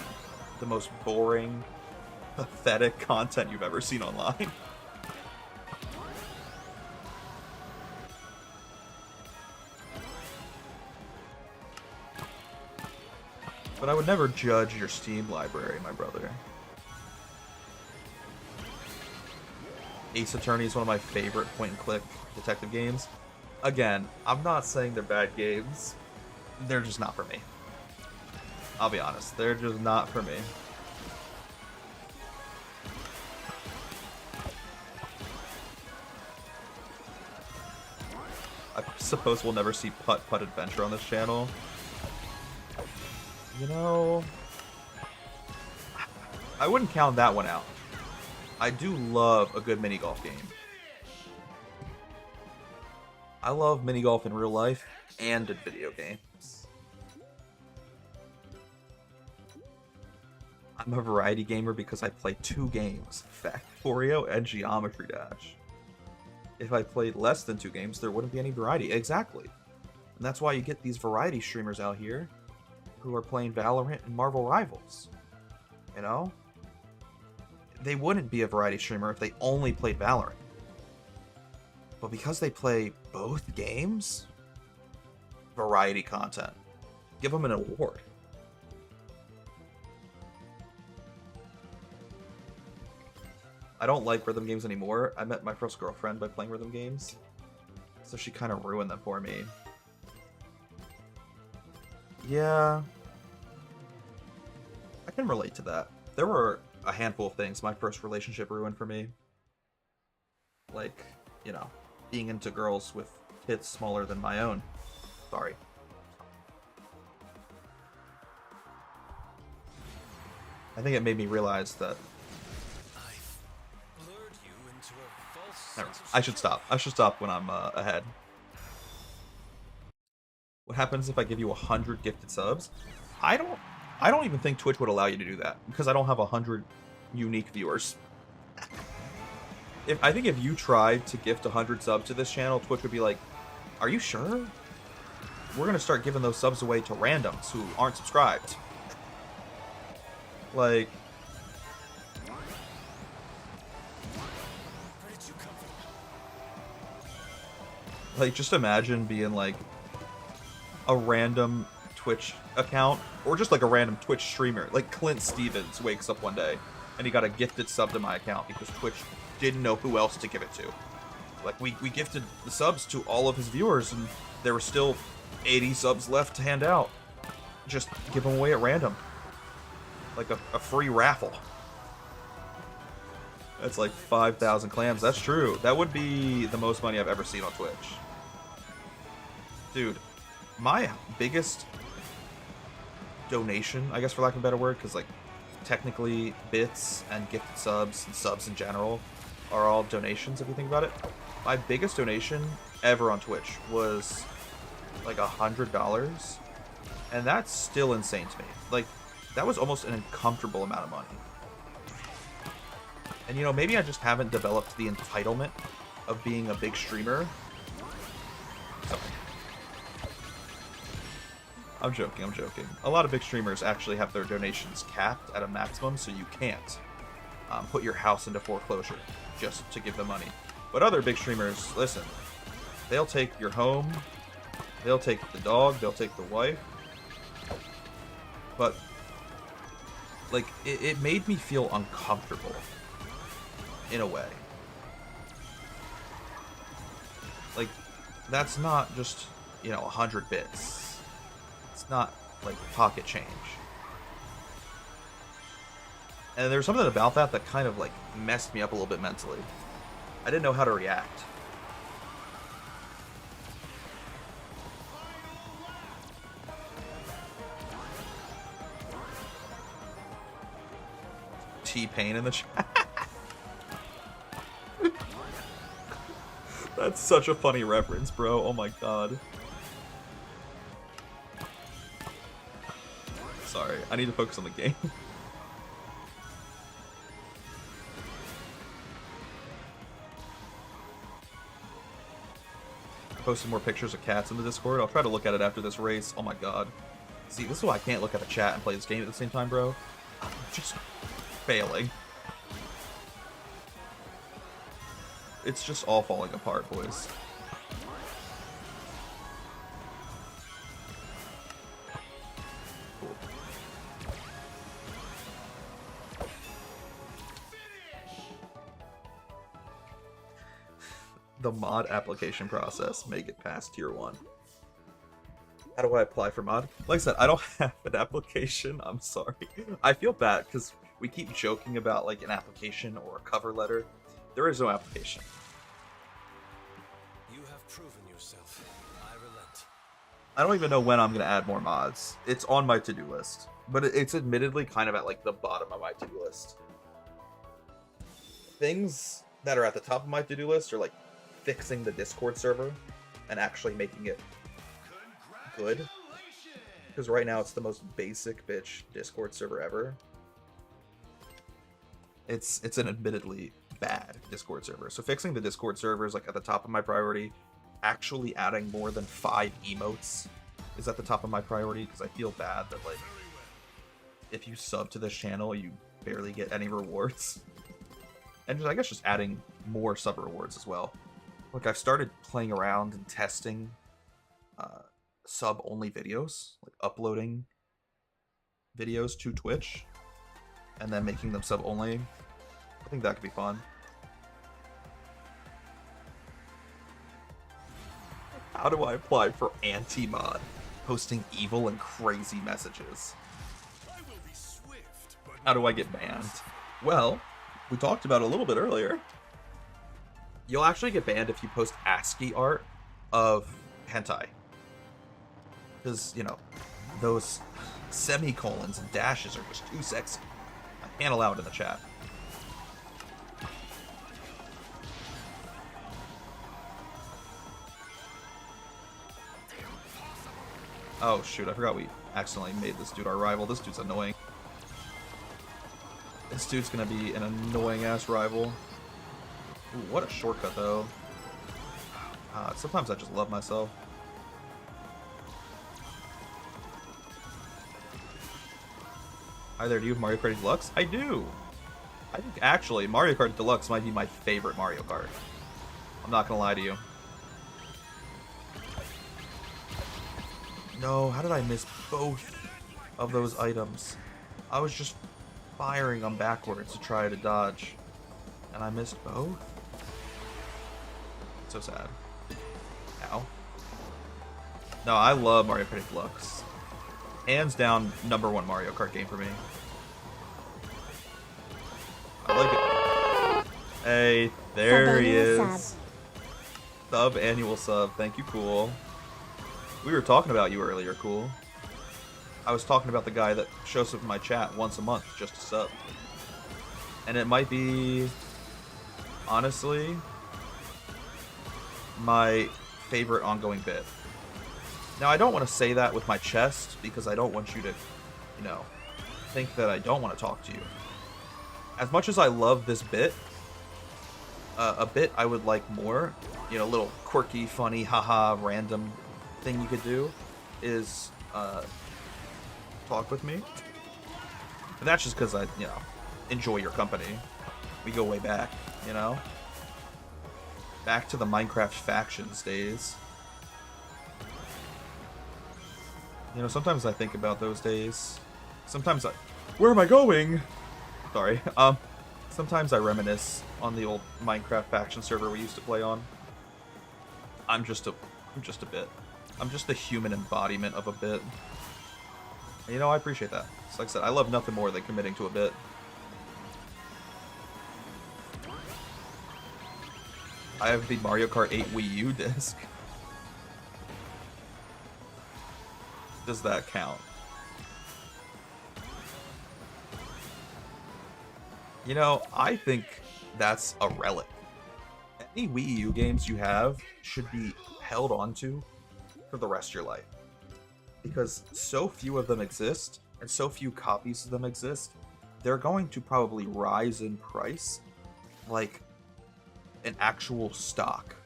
the most boring, pathetic content you've ever seen online. But I would never judge your Steam library, my brother. Ace Attorney is one of my favorite point-and-click detective games. Again, I'm not saying they're bad games. They're just not for me. I'll be honest. They're just not for me. I suppose we'll never see Putt Putt Adventure on this channel. You know, I wouldn't count that one out. I do love a good mini golf game. I love mini golf in real life and in video games. I'm a variety gamer because I play 2 games, Factorio and Geometry Dash. If I played less than 2 games, there wouldn't be any variety. Exactly. And that's why you get these variety streamers out here who are playing Valorant and Marvel Rivals. You know? They wouldn't be a variety streamer if they only played Valorant. But because they play both games, variety content. Give them an award. I don't like rhythm games anymore. I met my first girlfriend by playing rhythm games, so she kind of ruined them for me. Yeah, I can relate to that. There were a handful of things my first relationship ruined for me. Like, you know, being into girls with tits smaller than my own. Sorry. I think it made me realize that... I should stop. I should stop when I'm ahead. What happens if I give you 100 gifted subs? I don't even think Twitch would allow you to do that, because I don't have 100 unique viewers. I think if you tried to gift 100 subs to this channel, Twitch would be like, "Are you sure? We're gonna start giving those subs away to randoms who aren't subscribed." Like, just imagine being like a random Twitch account, or just like a random Twitch streamer. Like Clint Stevens wakes up one day and he got a gifted sub to my account because Twitch didn't know who else to give it to. Like, we gifted the subs to all of his viewers, and there were still 80 subs left to hand out. Just give them away at random. Like a free raffle. That's like 5,000 clams. That's true. That would be the most money I've ever seen on Twitch. Dude, my biggest donation, I guess for lack of a better word, because like technically bits and gifted subs and subs in general are all donations if you think about it. My biggest donation ever on Twitch was like $100, and that's still insane to me. Like, that was almost an uncomfortable amount of money. And you know, maybe I just haven't developed the entitlement of being a big streamer. So, I'm joking, I'm joking. A lot of big streamers actually have their donations capped at a maximum, so you can't put your house into foreclosure just to give them money. But other big streamers, listen, they'll take your home, they'll take the dog, they'll take the wife. But, like, it made me feel uncomfortable, in a way. Like, that's not just, you know, 100 bits. It's not, like, pocket change. And there's something about that that kind of, like, messed me up a little bit mentally. I didn't know how to react. T-Pain in the chat. That's such a funny reference, bro. Oh my god. I need to focus on the game. I posted more pictures of cats in the Discord. I'll try to look at it after this race. Oh my god. See, this is why I can't look at the chat and play this game at the same time, bro. I'm just failing. It's just all falling apart, boys. Cool. The mod application process. Make it past tier 1. How do I apply for mod? Like I said, I don't have an application. I'm sorry. I feel bad because we keep joking about like an application or a cover letter. There is no application.
You have proven yourself. I relent.
I don't even know when I'm going to add more mods. It's on my to-do list. But it's admittedly kind of at like the bottom of my to-do list. Things that are at the top of my to-do list are like fixing the Discord server and actually making it good. Because right now it's the most basic bitch Discord server ever. It's an admittedly bad Discord server. So fixing the Discord server is like at the top of my priority. Actually adding more than 5 emotes is at the top of my priority because I feel bad that like if you sub to this channel you barely get any rewards. And just, I guess just adding more sub rewards as well. Like I've started playing around and testing sub only videos, like uploading videos to Twitch and then making them sub only. I think that could be fun. How do I apply for anti-mod? Posting evil and crazy messages. How do I get banned? Well, we talked about it a little bit earlier. You'll actually get banned if you post ASCII art of hentai. Because, you know, those semicolons and dashes are just too sexy. I can't allow it in the chat. Oh shoot, I forgot we accidentally made this dude our rival. This dude's annoying. This dude's gonna be an annoying ass rival. Ooh, what a shortcut though. Sometimes I just love myself. Hi there, do you have Mario Kart Deluxe? I do! I think actually Mario Kart Deluxe might be my favorite Mario Kart. I'm not gonna lie to you. No, how did I miss both of those items? I was just firing them backwards to try to dodge. And I missed both? So sad. Ow. No, I love Mario Kart Deluxe. Hands down, #1 Mario Kart game for me. I like it. Hey, there he is. Annual sub. Thank you, Cool. We were talking about you earlier, Cool. I was talking about the guy that shows up in my chat once a month just to sub. And it might be, honestly, my favorite ongoing bit. Now, I don't want to say that with my chest, because I don't want you to, you know, think that I don't want to talk to you. As much as I love this bit, a bit I would like more, you know, little quirky, funny, haha, random thing you could do is talk with me. And that's just because I, you know, enjoy your company. We go way back, you know? Back to the Minecraft factions days. You know, sometimes I think about those days. Sometimes I... Where am I going? Sorry. Sometimes I reminisce on the old Minecraft faction server we used to play on. I'm just a bit. I'm just the human embodiment of a bit. And, you know, I appreciate that. So like I said, I love nothing more than committing to a bit. I have the Mario Kart 8 Wii U disc. Does that count? You know, I think that's a relic. Any Wii U games you have should be held onto for the rest of your life. Because so few of them exist and so few copies of them exist, they're going to probably rise in price like an actual stock.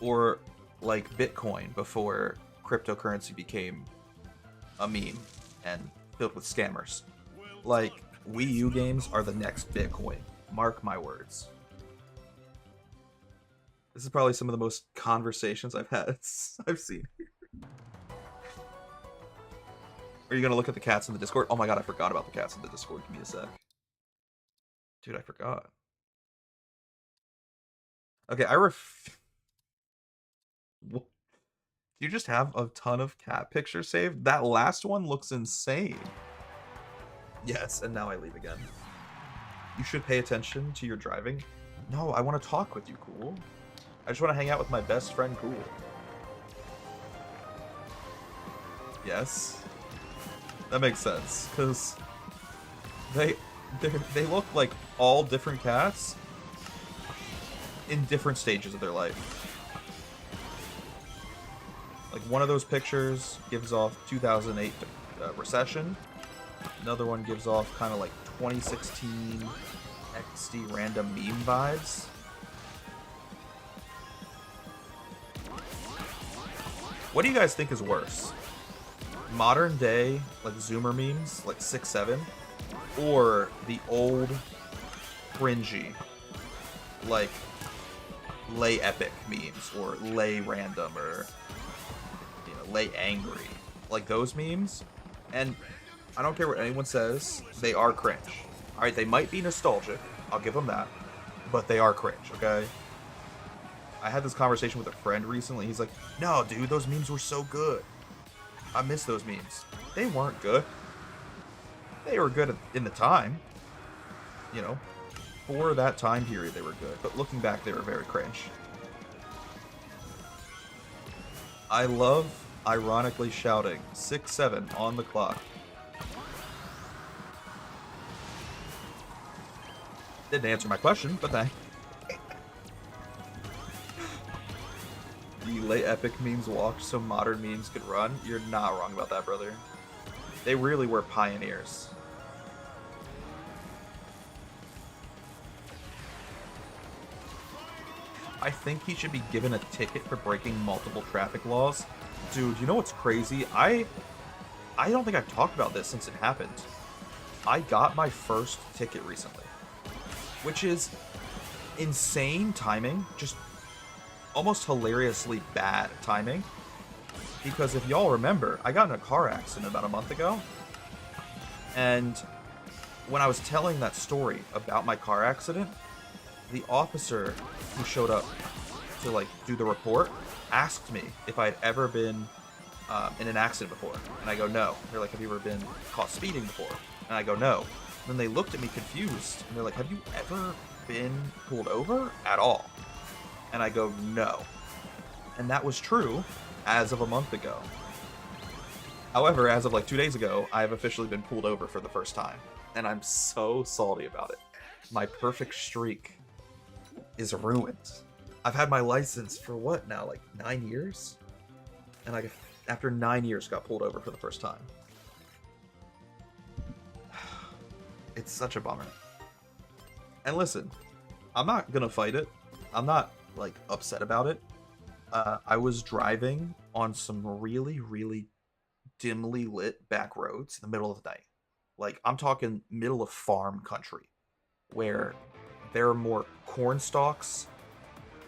Or like Bitcoin before cryptocurrency became a meme and filled with scammers. Like, Wii U games are the next Bitcoin. Mark my words. This is probably some of the most conversations I've had. I've seen. Are you gonna look at the cats in the Discord? Oh my god, I forgot about the cats in the Discord. Give me a sec. Dude, I forgot. Okay, do you just have a ton of cat pictures saved? That last one looks insane. Yes, and now I leave again. You should pay attention to your driving. No, I want to talk with you, Cool. I just want to hang out with my best friend, Cool. Yes. That makes sense, because they look like all different cats in different stages of their life. Like, one of those pictures gives off 2008 recession. Another one gives off kind of like 2016 XD random meme vibes. What do you guys think is worse? Modern day, like Zoomer memes, like 6-7, or the old, cringy, like lay epic memes, or lay random, or lay angry, like those memes? And I don't care what anyone says, they are cringe. Alright, they might be nostalgic, I'll give them that, but they are cringe, okay? I had this conversation with a friend recently, he's like, no dude, those memes were so good. I miss those memes. They weren't good. They were good in the time. You know, for that time period they were good, but looking back they were very cringe. I love ironically shouting 6-7 on the clock. Didn't answer my question, but thanks. The late epic memes walked so modern memes could run. You're not wrong about that, brother. They really were pioneers. I think he should be given a ticket for breaking multiple traffic laws. Dude, you know what's crazy? I don't think I've talked about this since it happened. I got my first ticket recently, which is insane timing, just almost hilariously bad timing. Because if y'all remember, I got in a car accident about a month ago, and when I was telling that story about my car accident, the officer who showed up to like do the report asked me if I had ever been in an accident before, and I go no. They're like, have you ever been caught speeding before? And I go no. And then they looked at me confused, and they're like, have you ever been pulled over at all? And I go no. And that was true as of a month ago. However, as of like 2 days ago, I have officially been pulled over for the first time, and I'm so salty about it. My perfect streak is ruined. I've had my license for what now, like 9 years? And I, after 9 years, got pulled over for the first time. It's such a bummer. And listen, I'm not gonna fight it. I'm not like upset about it. I was driving on some really, really dimly lit back roads in the middle of the night. Like, I'm talking middle of farm country, where there are more corn stalks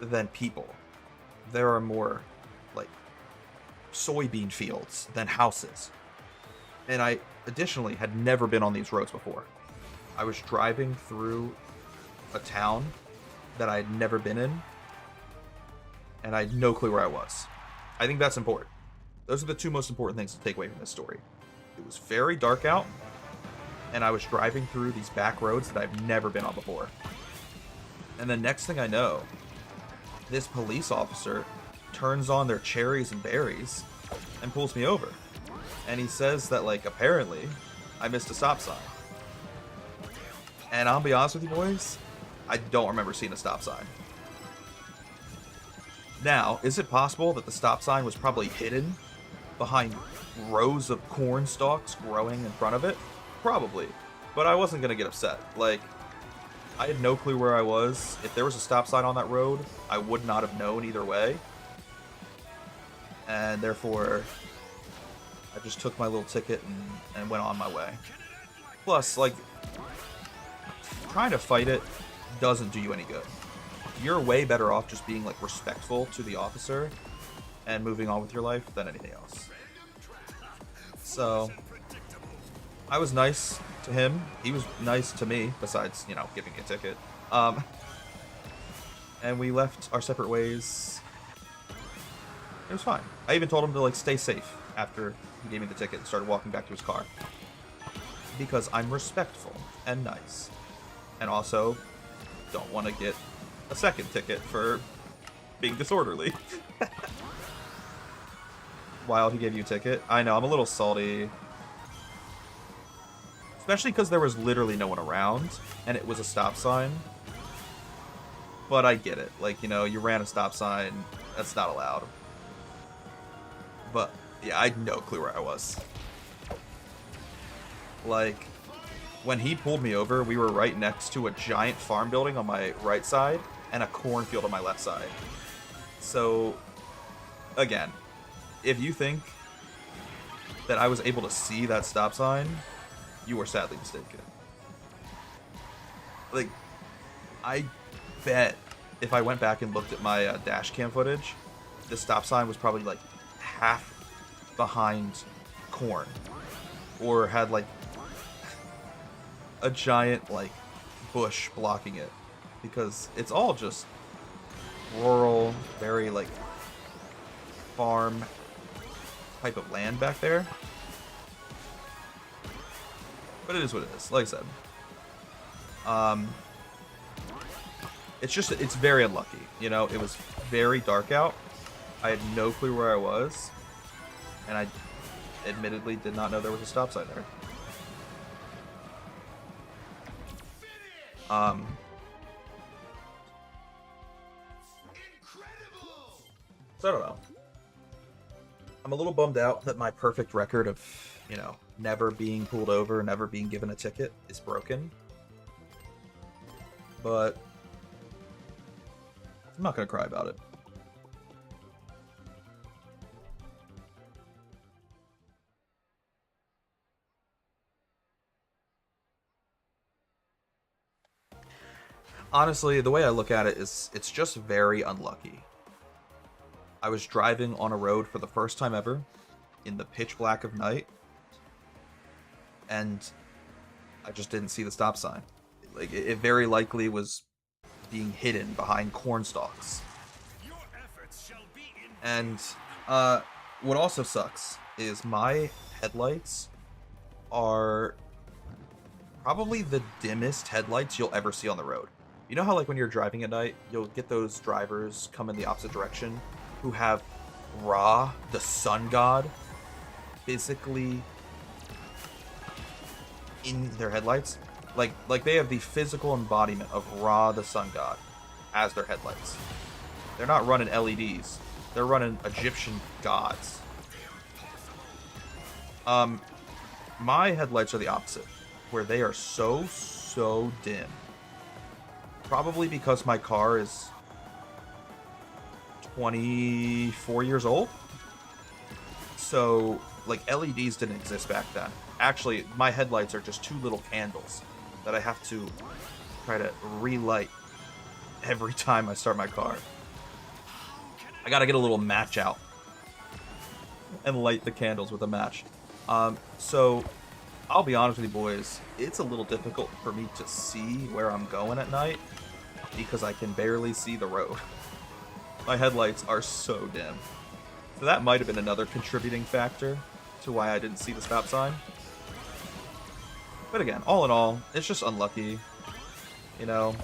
than people. There are more like soybean fields than houses. And I additionally had never been on these roads before. I was driving through a town that I had never been in, and I had no clue where I was. I think that's important. Those are the two most important things to take away from this story. It was very dark out, and I was driving through these back roads that I've never been on before. And the next thing I know, this police officer turns on their cherries and berries and pulls me over. And he says that, like, apparently I missed a stop sign. And I'll be honest with you boys, I don't remember seeing a stop sign. Now, is it possible that the stop sign was probably hidden behind rows of corn stalks growing in front of it? Probably. But I wasn't going to get upset. Like, I had no clue where I was. If there was a stop sign on that road, I would not have known either way. And therefore, I just took my little ticket and went on my way. Plus, like, trying to fight it doesn't do you any good. You're way better off just being, like, respectful to the officer and moving on with your life than anything else. So, I was nice to him. He was nice to me, besides, you know, giving me a ticket. And we left our separate ways. It was fine. I even told him to, like, stay safe after he gave me the ticket and started walking back to his car. Because I'm respectful and nice. And also, don't want to get a second ticket for being disorderly. While he gave you a ticket. I know, I'm a little salty. Especially because there was literally no one around, and it was a stop sign. But I get it. Like, you know, you ran a stop sign. That's not allowed. But, yeah, I had no clue where I was. Like, when he pulled me over, we were right next to a giant farm building on my right side and a cornfield on my left side. So, again, if you think that I was able to see that stop sign, you were sadly mistaken. Like, I bet if I went back and looked at my dash cam footage, the stop sign was probably like half behind corn, or had like a giant like bush blocking it, because it's all just rural, very like farm type of land back there. But it is what it is. Like I said, it's very unlucky. You know, it was very dark out. I had no clue where I was, and I admittedly did not know there was a stop sign there. So I don't know. I'm a little bummed out that my perfect record of, you know, never being pulled over, never being given a ticket is broken. But I'm not going to cry about it. Honestly, the way I look at it is it's just very unlucky. I was driving on a road for the first time ever in the pitch black of night, and I just didn't see the stop sign. Like, it very likely was being hidden behind corn stalks. And what also sucks is my headlights are probably the dimmest headlights you'll ever see on the road. You know how, like, when you're driving at night, you'll get those drivers come in the opposite direction who have Ra, the sun god, physically in their headlights? Like they have the physical embodiment of Ra, the sun god, as their headlights. They're not running LEDs. They're running Egyptian gods. My headlights are the opposite, where they are so dim. Probably because my car is 24 years old. So, like, LEDs didn't exist back then. Actually, my headlights are just two little candles that I have to try to relight every time I start my car. I gotta get a little match out and light the candles with a match. So, I'll be honest with you boys, it's a little difficult for me to see where I'm going at night because I can barely see the road. My headlights are so dim. So that might have been another contributing factor to why I didn't see the stop sign. But again, all in all, it's just unlucky. You know,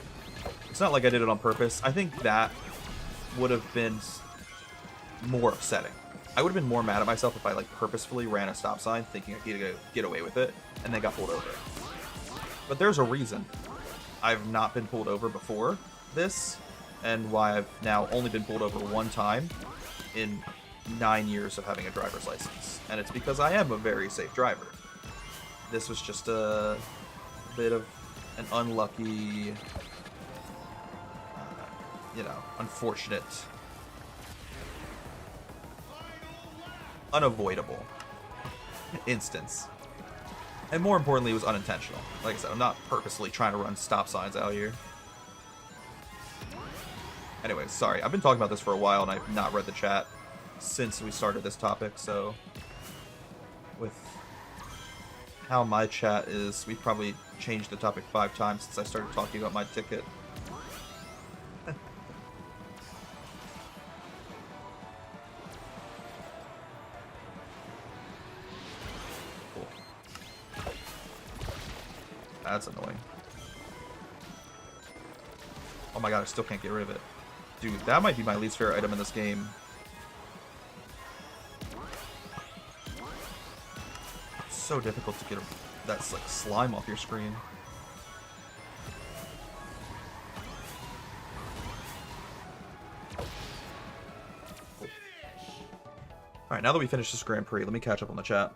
it's not like I did it on purpose. I think that would have been more upsetting. I would have been more mad at myself if I, like, purposefully ran a stop sign thinking I could get away with it and then got pulled over. But there's a reason I've not been pulled over before this, and why I've now only been pulled over one time in 9 years of having a driver's license, and it's because I am a very safe driver. This was just a bit of an unlucky, unfortunate, unavoidable instance. And more importantly, it was unintentional. Like I said, I'm not purposely trying to run stop signs out here. Anyway, sorry. I've been talking about this for a while, and I've not read the chat since we started this topic, so with how my chat is, we've probably changed the topic 5 times since I started talking about my ticket. Cool. That's annoying. Oh my god, I still can't get rid of it. Dude, that might be my least favorite item in this game. It's so difficult to get that like slime off your screen. Cool. Alright, now that we finished this Grand Prix, let me catch up on the chat.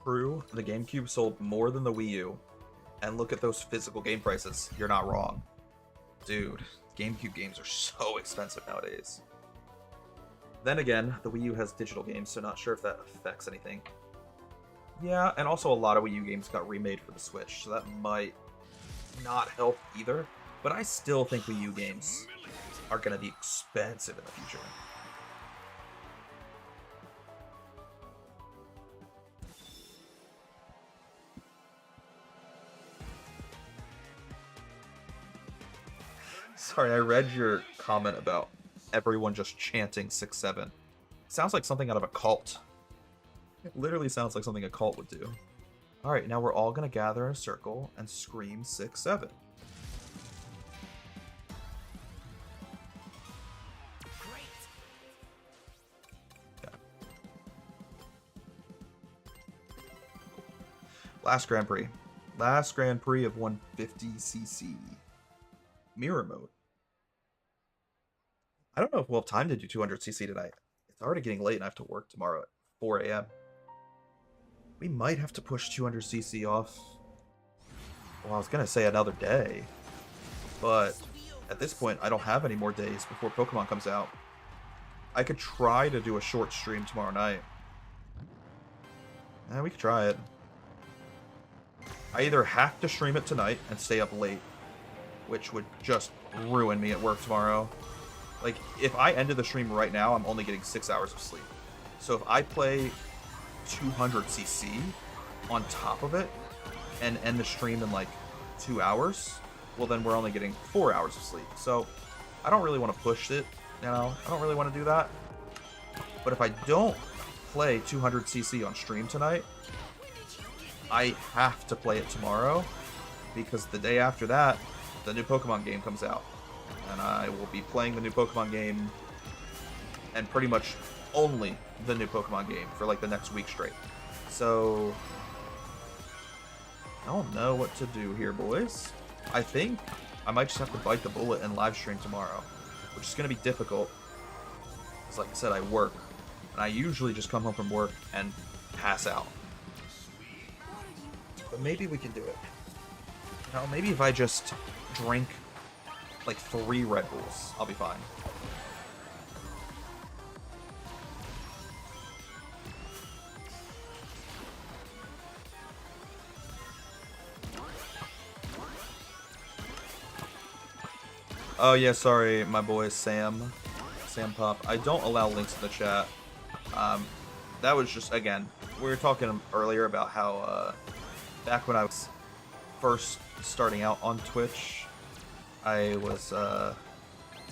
True, the GameCube sold more than the Wii U. And look at those physical game prices. You're not wrong. Dude, GameCube games are so expensive nowadays. Then again, the Wii U has digital games, so not sure if that affects anything. Yeah, and also a lot of Wii U games got remade for the Switch, so that might not help either. But I still think Wii U games are going to be expensive in the future. Sorry, I read your comment about everyone just chanting 6-7. Sounds like something out of a cult. It literally sounds like something a cult would do. Alright, now we're all going to gather in a circle and scream 6-7. Okay. Last Grand Prix. Last Grand Prix of 150cc. Mirror mode. I don't know if we'll have time to do 200cc tonight. It's already getting late and I have to work tomorrow at 4 a.m. We might have to push 200cc off. Well, I was going to say another day. But at this point, I don't have any more days before Pokemon comes out. I could try to do a short stream tomorrow night. We could try it. I either have to stream it tonight and stay up late, which would just ruin me at work tomorrow. Like, if I ended the stream right now, I'm only getting 6 hours of sleep. So if I play 200cc on top of it and end the stream in like 2 hours, well then we're only getting 4 hours of sleep. So I don't really want to push it, I don't really want to do that. But if I don't play 200cc on stream tonight, I have to play it tomorrow, because the day after that, the new Pokemon game comes out. And I will be playing the new Pokemon game, and pretty much only the new Pokemon game for like the next week straight. So I don't know what to do here, boys. I think I might just have to bite the bullet and live stream tomorrow, which is going to be difficult, because like I said, I work, and I usually just come home from work and pass out. But maybe we can do it. Maybe if I just drink like 3 Red Bulls, I'll be fine. Oh yeah, sorry, my boy Sam Pop. I don't allow links in the chat. That was just, again, we were talking earlier about how back when I was first starting out on Twitch, I was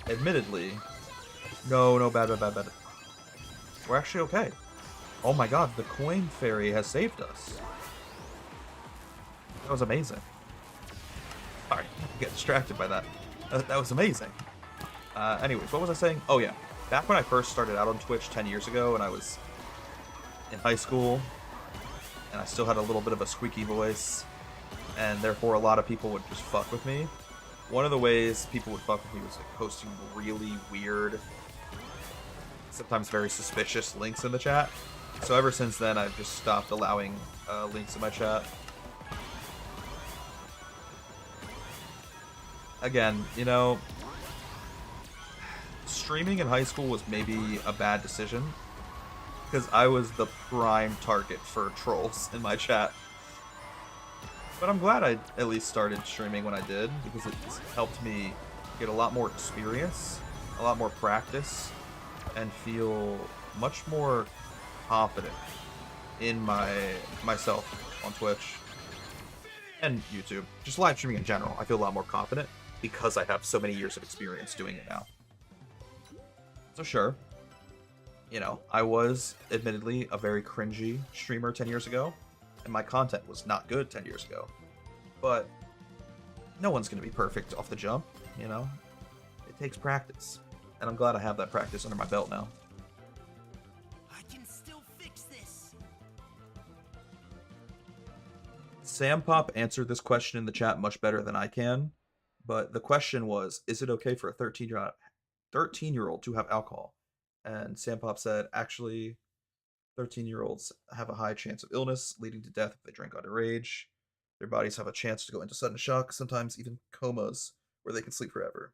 admittedly no bad. We're actually okay. Oh my god, the coin fairy has saved us. That was amazing. Sorry, I get distracted by that. That was amazing. Anyways, what was I saying? Oh yeah, back when I first started out on Twitch 10 years ago, and I was in high school, and I still had a little bit of a squeaky voice, and therefore a lot of people would just fuck with me. One of the ways people would fuck with me was like posting really weird sometimes very suspicious links in the chat. So ever since then, I've just stopped allowing links in my chat. Again, you know, streaming in high school was maybe a bad decision because I was the prime target for trolls in my chat. But I'm glad I at least started streaming when I did, because it helped me get a lot more experience, a lot more practice, and feel much more confident in myself on Twitch and YouTube. Just live streaming in general, I feel a lot more confident because I have so many years of experience doing it now. So sure, you know, I was admittedly a very cringy streamer 10 years ago, and my content was not good 10 years ago. But no one's going to be perfect off the jump, you know? It takes practice. And I'm glad I have that practice under my belt now.
I can still fix this.
Sam Pop answered this question in the chat much better than I can. But the question was, is it okay for a 13-year-old to have alcohol? And Sam Pop said, actually, 13-year-olds have a high chance of illness, leading to death if they drink underage. Their bodies have a chance to go into sudden shock, sometimes even comas, where they can sleep forever.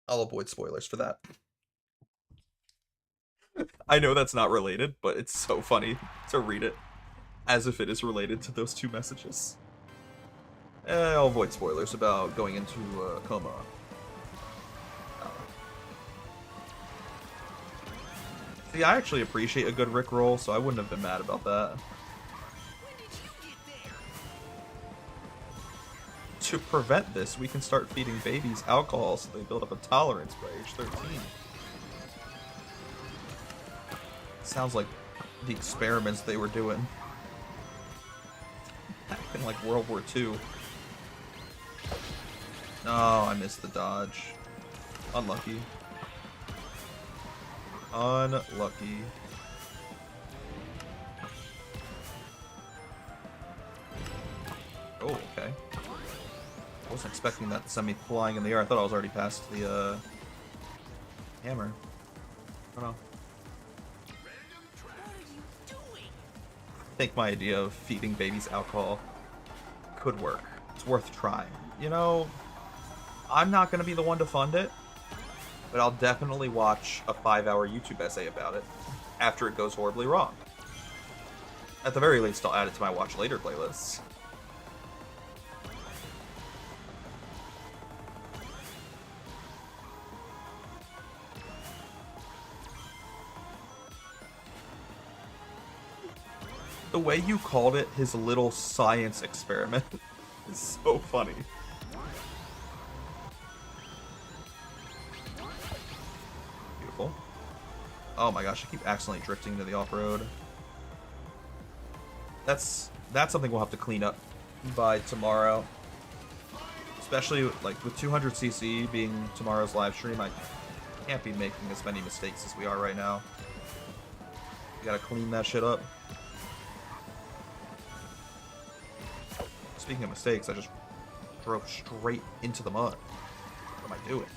I'll avoid spoilers for that. I know that's not related, but it's so funny to read it as if it is related to those two messages. I'll avoid spoilers about going into a coma. See, I actually appreciate a good Rickroll, so I wouldn't have been mad about that.
When did you get there?
To prevent this, we can start feeding babies alcohol so they build up a tolerance by age 13. Sounds like the experiments they were doing back in like World War II. Oh, I missed the dodge. Unlucky. Unlucky. Oh, okay. I wasn't expecting that to send me flying in the air. I thought I was already past the hammer. I don't know.
What are you doing?
I think my idea of feeding babies alcohol could work. It's worth trying. You know, I'm not going to be the one to fund it, but I'll definitely watch a 5-hour YouTube essay about it after it goes horribly wrong. At the very least, I'll add it to my watch later playlists. The way you called it his little science experiment is so funny. Beautiful. Oh my gosh, I keep accidentally drifting to the off-road. That's something we'll have to clean up by tomorrow. Especially like with 200cc being tomorrow's live stream, I can't be making as many mistakes as we are right now. We gotta clean that shit up. Speaking of mistakes, I just drove straight into the mud. What am I doing?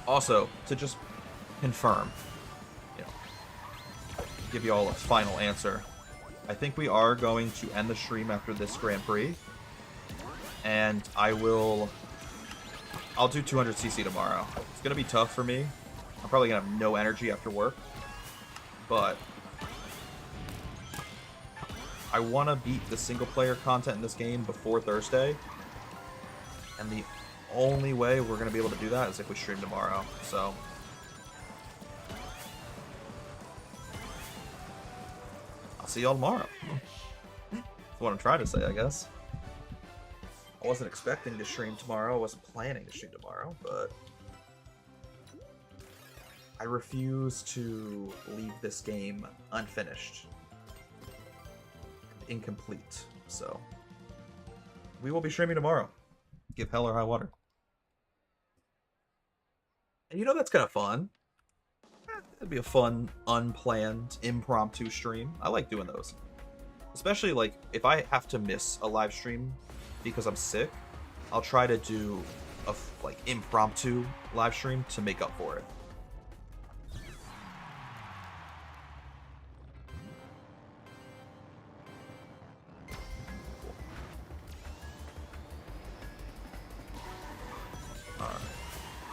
Also, to just confirm, you know, give you all a final answer, I think we are going to end the stream after this Grand Prix, and I'll do 200cc tomorrow. It's gonna be tough for me. I'm probably gonna have no energy after work, but I want to beat the single-player content in this game before Thursday, and the only way we're going to be able to do that is if we stream tomorrow, so... I'll see y'all tomorrow. That's what I'm trying to say, I guess. I wasn't expecting to stream tomorrow, I wasn't planning to stream tomorrow, but... I refuse to leave this game unfinished. Incomplete, so we will be streaming tomorrow. Give hell or high water. And you know, that's kind of fun. It'd be a fun, unplanned, impromptu stream. I like doing those. Especially, like, if I have to miss a live stream because I'm sick, I'll try to do a, like, impromptu live stream to make up for it.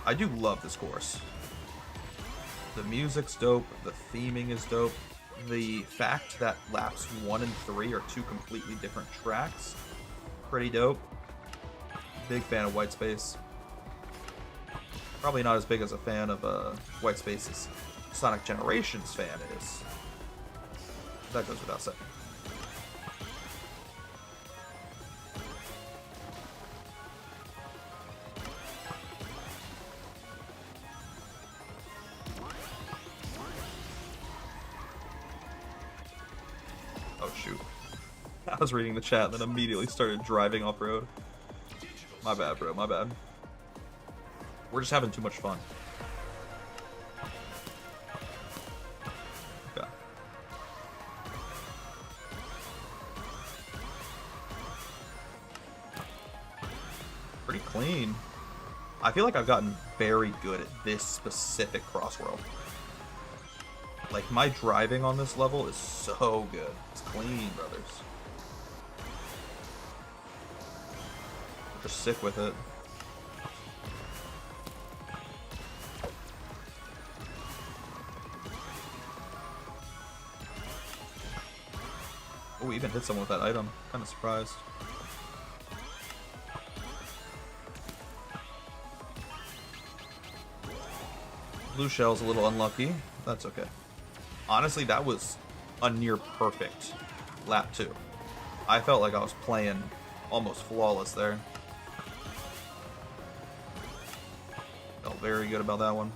I do love this course. The music's dope, the theming is dope. The fact that laps 1 and 3 are 2 completely different tracks, pretty dope. Big fan of White Space. Probably not as big as a fan of White Space as Sonic Generations fan is. That goes without saying. Oh shoot. I was reading the chat and then immediately started driving off-road. My bad, bro, my bad. We're just having too much fun. Okay. Pretty clean. I feel like I've gotten very good at this specific Crossworld. Like, my driving on this level is so good. It's clean, brothers. Just sick with it. Oh, we even hit someone with that item. Kind of surprised. Blue shell's a little unlucky. That's okay. Honestly, that was a near perfect lap 2. I felt like I was playing almost flawless there. Felt very good about that one.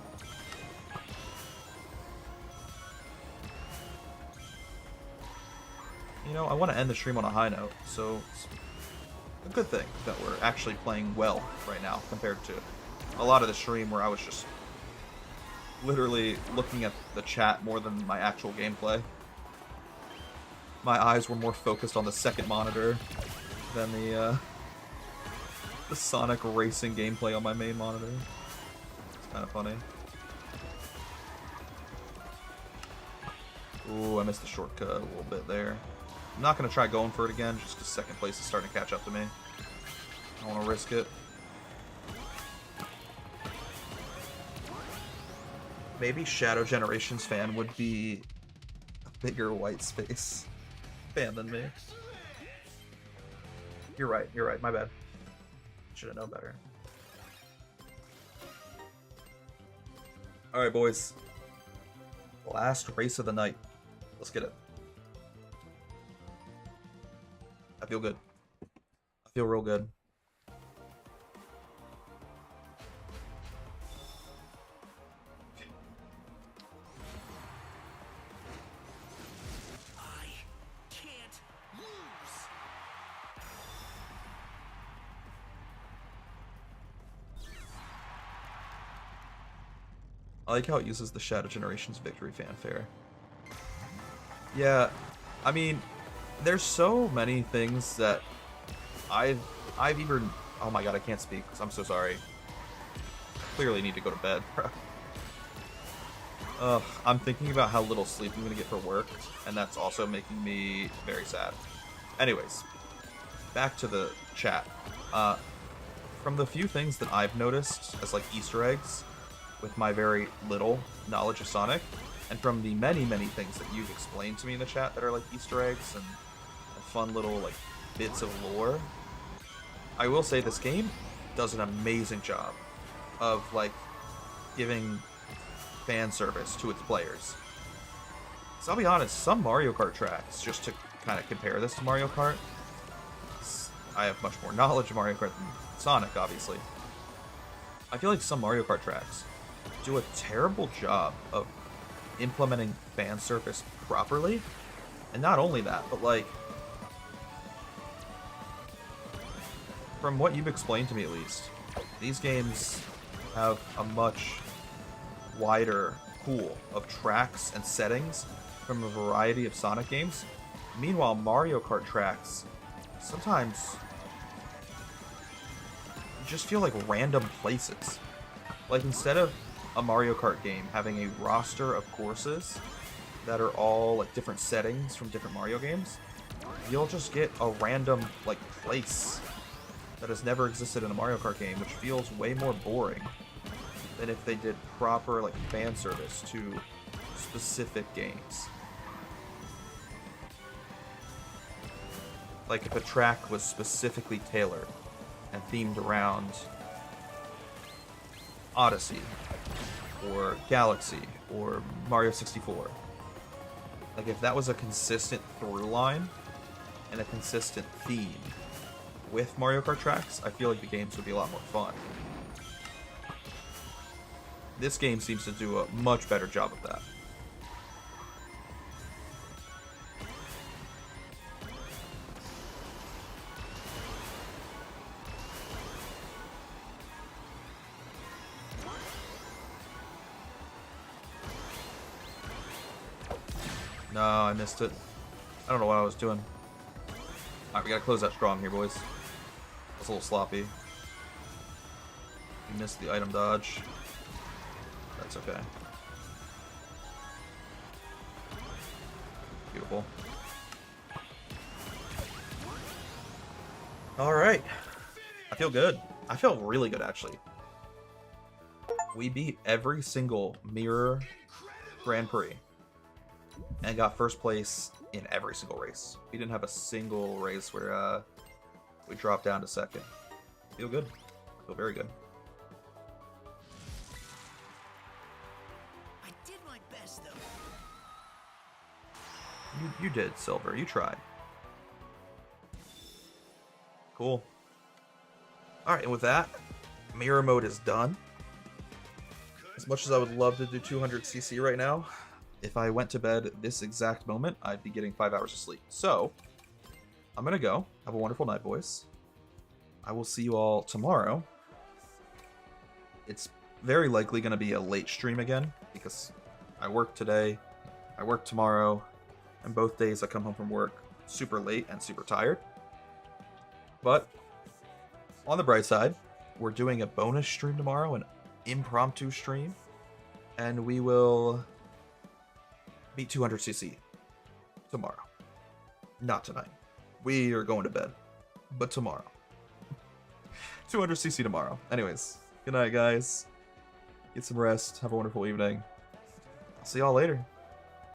You know, I want to end the stream on a high note, so it's a good thing that we're actually playing well right now compared to a lot of the stream where I was just literally looking at the chat more than my actual gameplay. My eyes were more focused on the second monitor than the Sonic racing gameplay on my main monitor. It's kind of funny. Ooh, I missed the shortcut a little bit there. I'm not going to try going for it again, just because second place is starting to catch up to me. I don't want to risk it. Maybe Shadow Generations fan would be a bigger White Space fan than me. You're right, my bad. Should have known better. Alright, boys. Last race of the night. Let's get it. I feel good. I feel real good.
I can't lose.
I like how it uses the Shadow Generations victory fanfare. Yeah, I mean, there's so many things that I've even... Oh my god, I can't speak. I'm so sorry. Clearly need to go to bed, bro. I'm thinking about how little sleep I'm gonna get for work, and that's also making me very sad. Anyways, back to the chat. From the few things that I've noticed as like Easter eggs, with my very little knowledge of Sonic, and from the many, many things that you've explained to me in the chat that are like Easter eggs and fun little like bits of lore, I will say this game does an amazing job of like giving fan service to its players. So I'll be honest, some Mario Kart tracks, just to kind of compare this to Mario Kart, I have much more knowledge of Mario Kart than Sonic, obviously. I feel like some Mario Kart tracks do a terrible job of implementing fan service properly. And not only that, but like, from what you've explained to me at least, these games have a much wider pool of tracks and settings from a variety of Sonic games. Meanwhile, Mario Kart tracks sometimes just feel like random places. Like, instead of a Mario Kart game having a roster of courses that are all like different settings from different Mario games, you'll just get a random like place that has never existed in a Mario Kart game, which feels way more boring. than if they did proper like fan service to specific games. Like if a track was specifically tailored and themed around Odyssey or Galaxy or Mario 64. Like if that was a consistent through line and a consistent theme with Mario Kart tracks, I feel like the games would be a lot more fun. This game seems to do a much better job of that. No, I missed it. I don't know what I was doing. Alright, we gotta close that strong here, boys. That's a little sloppy. We missed the item dodge. That's okay. Beautiful. Alright. I feel good. I feel really good, actually. We beat every single Mirror Grand Prix and got first place in every single race. We didn't have a single race where we dropped down to second. Feel good. Feel very good.
I did my best, though.
You did, Silver. You tried. Cool. Alright, and with that, Mirror Mode is done. As much as I would love to do 200cc right now, if I went to bed this exact moment, I'd be getting 5 hours of sleep. So, I'm gonna go. Have a wonderful night, boys. I will see you all tomorrow. It's very likely gonna be a late stream again, because I work today, I work tomorrow, and both days I come home from work super late and super tired. But, on the bright side, we're doing a bonus stream tomorrow, an impromptu stream, and we will beat 200cc tomorrow. Not tonight. We are going to bed. But tomorrow. 200cc tomorrow. Anyways, good night, guys. Get some rest. Have a wonderful evening. I'll see y'all later.